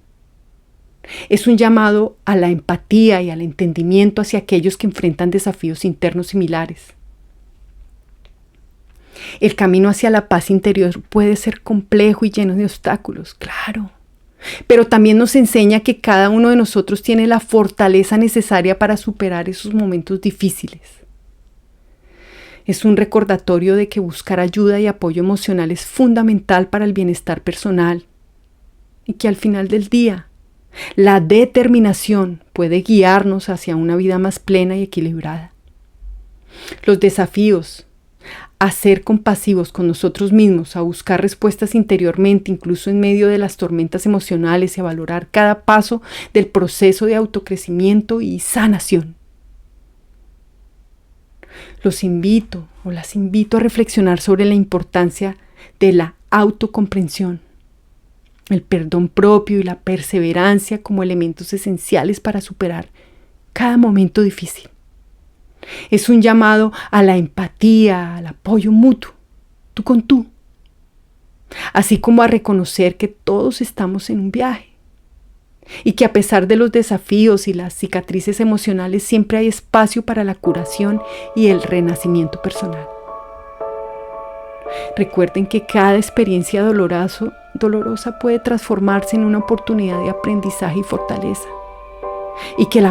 Es un llamado a la empatía y al entendimiento hacia aquellos que enfrentan desafíos internos similares. El camino hacia la paz interior puede ser complejo y lleno de obstáculos, claro, pero también nos enseña que cada uno de nosotros tiene la fortaleza necesaria para superar esos momentos difíciles. Es un recordatorio de que buscar ayuda y apoyo emocional es fundamental para el bienestar personal y que al final del día, la determinación puede guiarnos hacia una vida más plena y equilibrada. Los desafíos a ser compasivos con nosotros mismos, a buscar respuestas interiormente, incluso en medio de las tormentas emocionales, y a valorar cada paso del proceso de autocrecimiento y sanación. Las invito a reflexionar sobre la importancia de la autocomprensión, el perdón propio y la perseverancia como elementos esenciales para superar cada momento difícil. Es un llamado a la empatía, al apoyo mutuo, tú con tú, así como a reconocer que todos estamos en un viaje y que a pesar de los desafíos y las cicatrices emocionales siempre hay espacio para la curación y el renacimiento personal. Recuerden que cada experiencia dolorosa puede transformarse en una oportunidad de aprendizaje y fortaleza, y que ese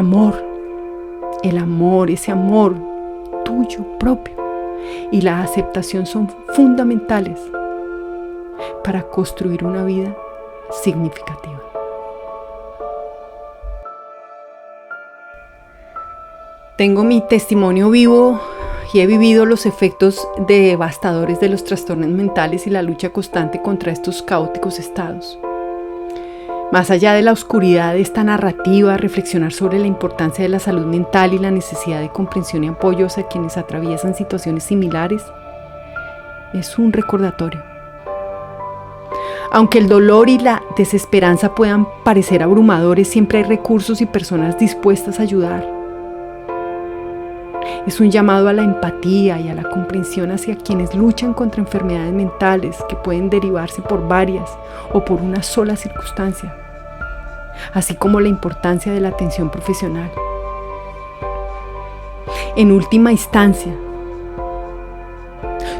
amor tuyo propio y la aceptación son fundamentales para construir una vida significativa. Tengo mi testimonio vivo y he vivido los efectos devastadores de los trastornos mentales y la lucha constante contra estos caóticos estados. Más allá de la oscuridad de esta narrativa, reflexionar sobre la importancia de la salud mental y la necesidad de comprensión y apoyo a quienes atraviesan situaciones similares es un recordatorio. Aunque el dolor y la desesperanza puedan parecer abrumadores, siempre hay recursos y personas dispuestas a ayudar. Es un llamado a la empatía y a la comprensión hacia quienes luchan contra enfermedades mentales que pueden derivarse por varias o por una sola circunstancia, así como la importancia de la atención profesional. En última instancia,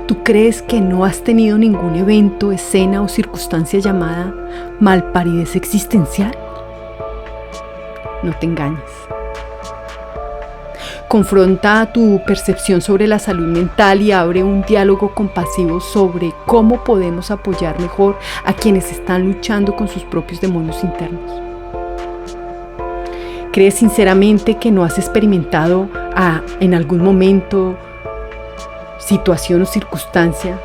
¿tú crees que no has tenido ningún evento, escena o circunstancia llamada malparidez existencial? No te engañes. Confronta tu percepción sobre la salud mental y abre un diálogo compasivo sobre cómo podemos apoyar mejor a quienes están luchando con sus propios demonios internos. ¿Crees sinceramente que no has experimentado en algún momento, situación o circunstancia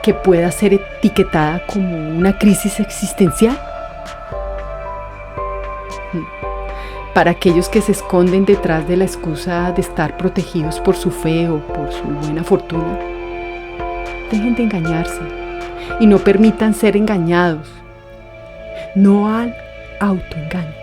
que pueda ser etiquetada como una crisis existencial? Para aquellos que se esconden detrás de la excusa de estar protegidos por su fe o por su buena fortuna, dejen de engañarse y no permitan ser engañados. No al autoengaño.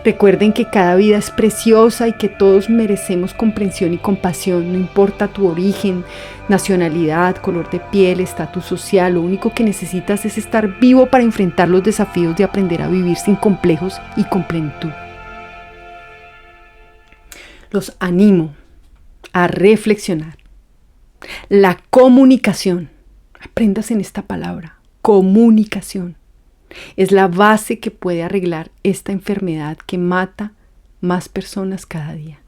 Recuerden que cada vida es preciosa y que todos merecemos comprensión y compasión, no importa tu origen, nacionalidad, color de piel, estatus social. Lo único que necesitas es estar vivo para enfrentar los desafíos de aprender a vivir sin complejos y con plenitud. Los animo a reflexionar. La comunicación, aprendas en esta palabra, comunicación. Es la base que puede arreglar esta enfermedad que mata más personas cada día.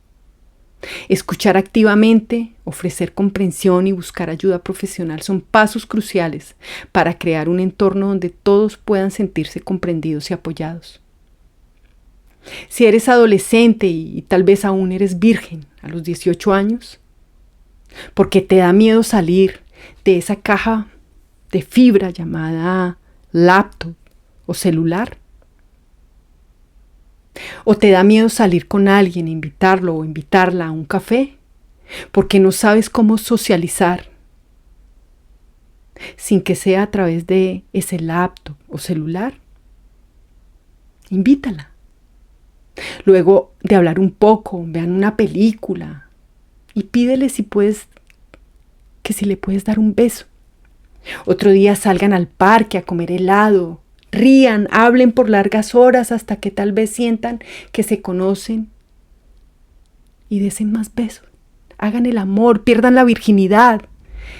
Escuchar activamente, ofrecer comprensión y buscar ayuda profesional son pasos cruciales para crear un entorno donde todos puedan sentirse comprendidos y apoyados. Si eres adolescente y tal vez aún eres virgen a los 18 años, porque te da miedo salir de esa caja de fibra llamada laptop o celular, o te da miedo salir con alguien, invitarlo o invitarla a un café, porque no sabes cómo socializar sin que sea a través de ese laptop o celular, invítala. Luego de hablar un poco, vean una película y pídele si le puedes dar un beso. Otro día salgan al parque a comer helado, rían, hablen por largas horas hasta que tal vez sientan que se conocen y desen más besos. Hagan el amor, pierdan la virginidad.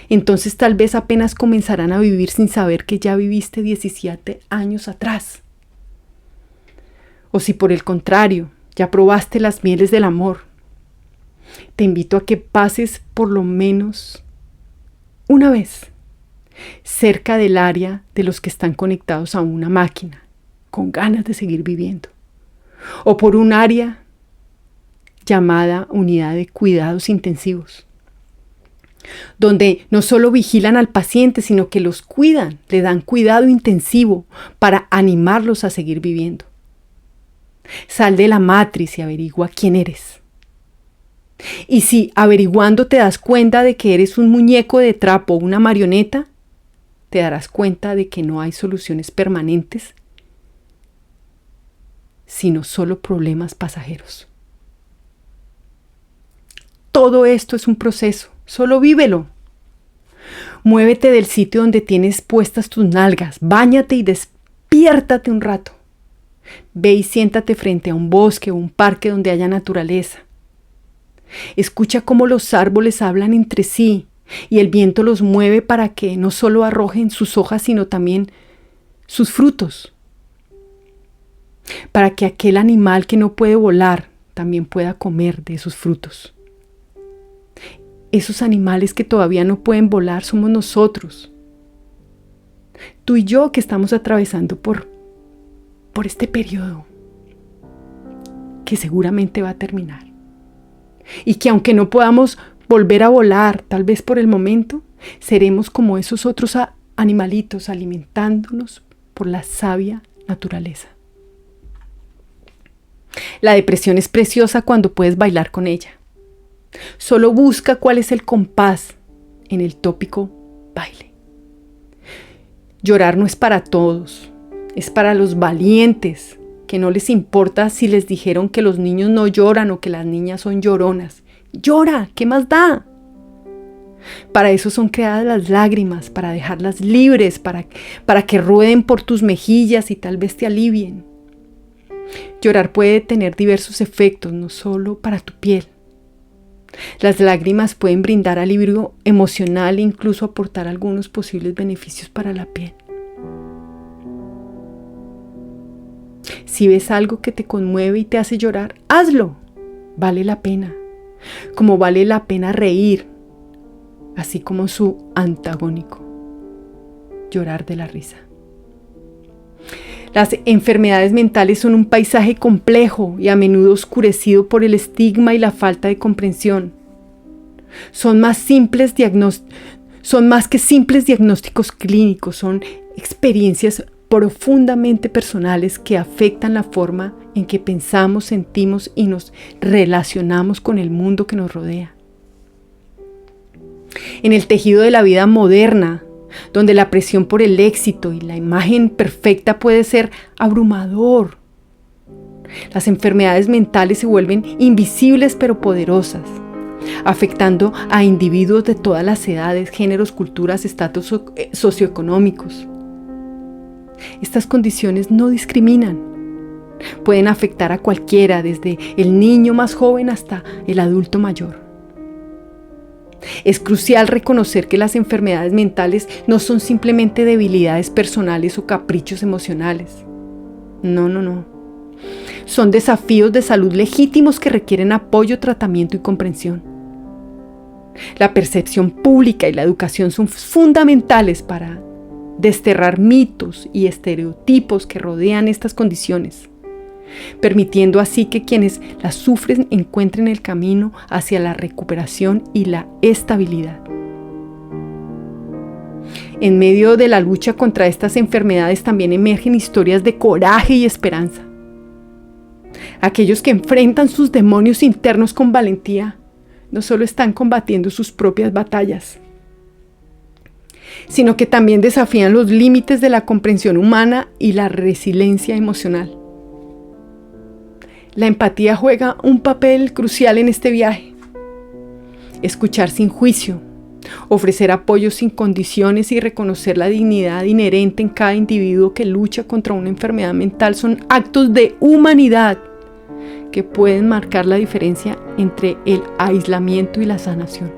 Entonces tal vez apenas comenzarán a vivir sin saber que ya viviste 17 años atrás. O si por el contrario, ya probaste las mieles del amor, te invito a que pases por lo menos una vez cerca del área de los que están conectados a una máquina, con ganas de seguir viviendo, o por un área llamada unidad de cuidados intensivos, donde no solo vigilan al paciente, sino que los cuidan, le dan cuidado intensivo para animarlos a seguir viviendo. Sal de la matriz y averigua quién eres. Y si averiguando te das cuenta de que eres un muñeco de trapo o una marioneta, te darás cuenta de que no hay soluciones permanentes, sino solo problemas pasajeros. Todo esto es un proceso, solo vívelo. Muévete del sitio donde tienes puestas tus nalgas, báñate y despiértate un rato. Ve y siéntate frente a un bosque o un parque donde haya naturaleza. Escucha cómo los árboles hablan entre sí y el viento los mueve para que no solo arrojen sus hojas, sino también sus frutos. Para que aquel animal que no puede volar también pueda comer de esos frutos. Esos animales que todavía no pueden volar somos nosotros. Tú y yo que estamos atravesando por este periodo que seguramente va a terminar. Y que aunque no podamos volver a volar, tal vez por el momento, seremos como esos otros animalitos alimentándonos por la sabia naturaleza. La depresión es preciosa cuando puedes bailar con ella. Solo busca cuál es el compás en el tópico baile. Llorar no es para todos, es para los valientes, que no les importa si les dijeron que los niños no lloran o que las niñas son lloronas. Llora, ¿qué más da? Para eso son creadas las lágrimas, para dejarlas libres, para que rueden por tus mejillas y tal vez te alivien. Llorar puede tener diversos efectos, no solo para tu piel. Las lágrimas pueden brindar alivio emocional e incluso aportar algunos posibles beneficios para la piel. Si ves algo que te conmueve y te hace llorar, hazlo. Vale la pena. Como vale la pena reír, así como su antagónico, llorar de la risa. Las enfermedades mentales son un paisaje complejo y a menudo oscurecido por el estigma y la falta de comprensión. Son más simples son más que simples diagnósticos clínicos, son experiencias profundamente personales que afectan la forma en que pensamos, sentimos y nos relacionamos con el mundo que nos rodea. En el tejido de la vida moderna, donde la presión por el éxito y la imagen perfecta puede ser abrumador, las enfermedades mentales se vuelven invisibles pero poderosas, afectando a individuos de todas las edades, géneros, culturas, estatus socioeconómicos. Estas condiciones no discriminan. Pueden afectar a cualquiera, desde el niño más joven hasta el adulto mayor. Es crucial reconocer que las enfermedades mentales no son simplemente debilidades personales o caprichos emocionales. No. Son desafíos de salud legítimos que requieren apoyo, tratamiento y comprensión. La percepción pública y la educación son fundamentales para desterrar mitos y estereotipos que rodean estas condiciones, permitiendo así que quienes las sufren encuentren el camino hacia la recuperación y la estabilidad. En medio de la lucha contra estas enfermedades también emergen historias de coraje y esperanza. Aquellos que enfrentan sus demonios internos con valentía no solo están combatiendo sus propias batallas, sino que también desafían los límites de la comprensión humana y la resiliencia emocional. La empatía juega un papel crucial en este viaje. Escuchar sin juicio, ofrecer apoyo sin condiciones y reconocer la dignidad inherente en cada individuo que lucha contra una enfermedad mental son actos de humanidad que pueden marcar la diferencia entre el aislamiento y la sanación.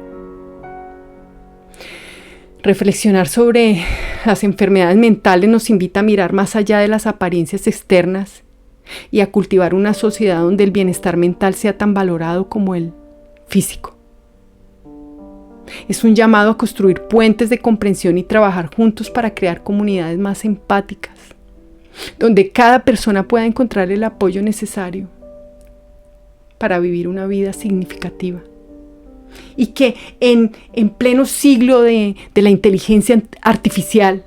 Reflexionar sobre las enfermedades mentales nos invita a mirar más allá de las apariencias externas y a cultivar una sociedad donde el bienestar mental sea tan valorado como el físico. Es un llamado a construir puentes de comprensión y trabajar juntos para crear comunidades más empáticas, donde cada persona pueda encontrar el apoyo necesario para vivir una vida significativa. Y que en pleno siglo de la inteligencia artificial,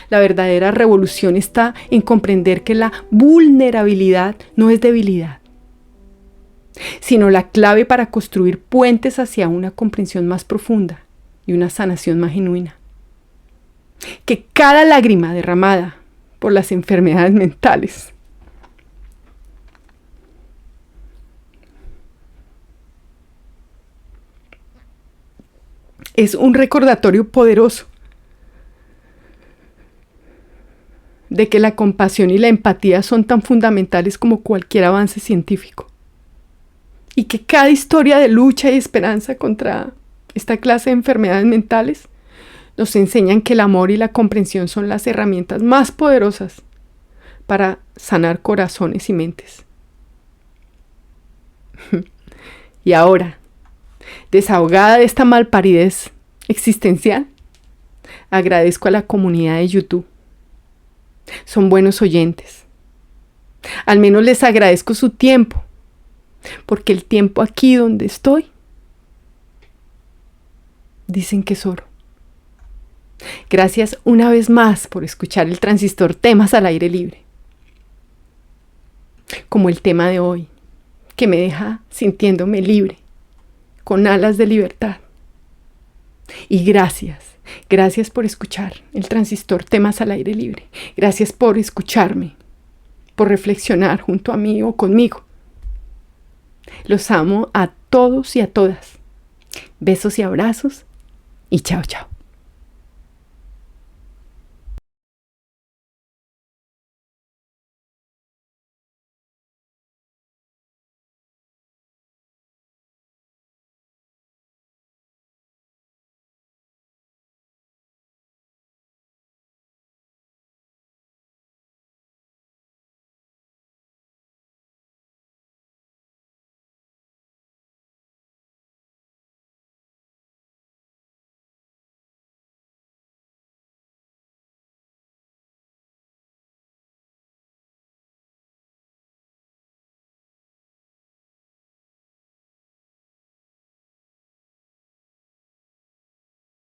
la verdadera revolución está en comprender que la vulnerabilidad no es debilidad, sino la clave para construir puentes hacia una comprensión más profunda y una sanación más genuina. Que cada lágrima derramada por las enfermedades mentales es un recordatorio poderoso de que la compasión y la empatía son tan fundamentales como cualquier avance científico. Y que cada historia de lucha y esperanza contra esta clase de enfermedades mentales nos enseñan que el amor y la comprensión son las herramientas más poderosas para sanar corazones y mentes. Y ahora, desahogada de esta malparidez existencial, agradezco a la comunidad de YouTube. Son buenos oyentes. Al menos les agradezco su tiempo, porque el tiempo aquí donde estoy, dicen que es oro. Gracias una vez más por escuchar el Transistor Temas al Aire Libre. Como el tema de hoy, que me deja sintiéndome libre, con alas de libertad. Y gracias por escuchar el Transistor Temas al Aire Libre. Gracias por escucharme, por reflexionar junto a mí o conmigo. Los amo a todos y a todas. Besos y abrazos y chao.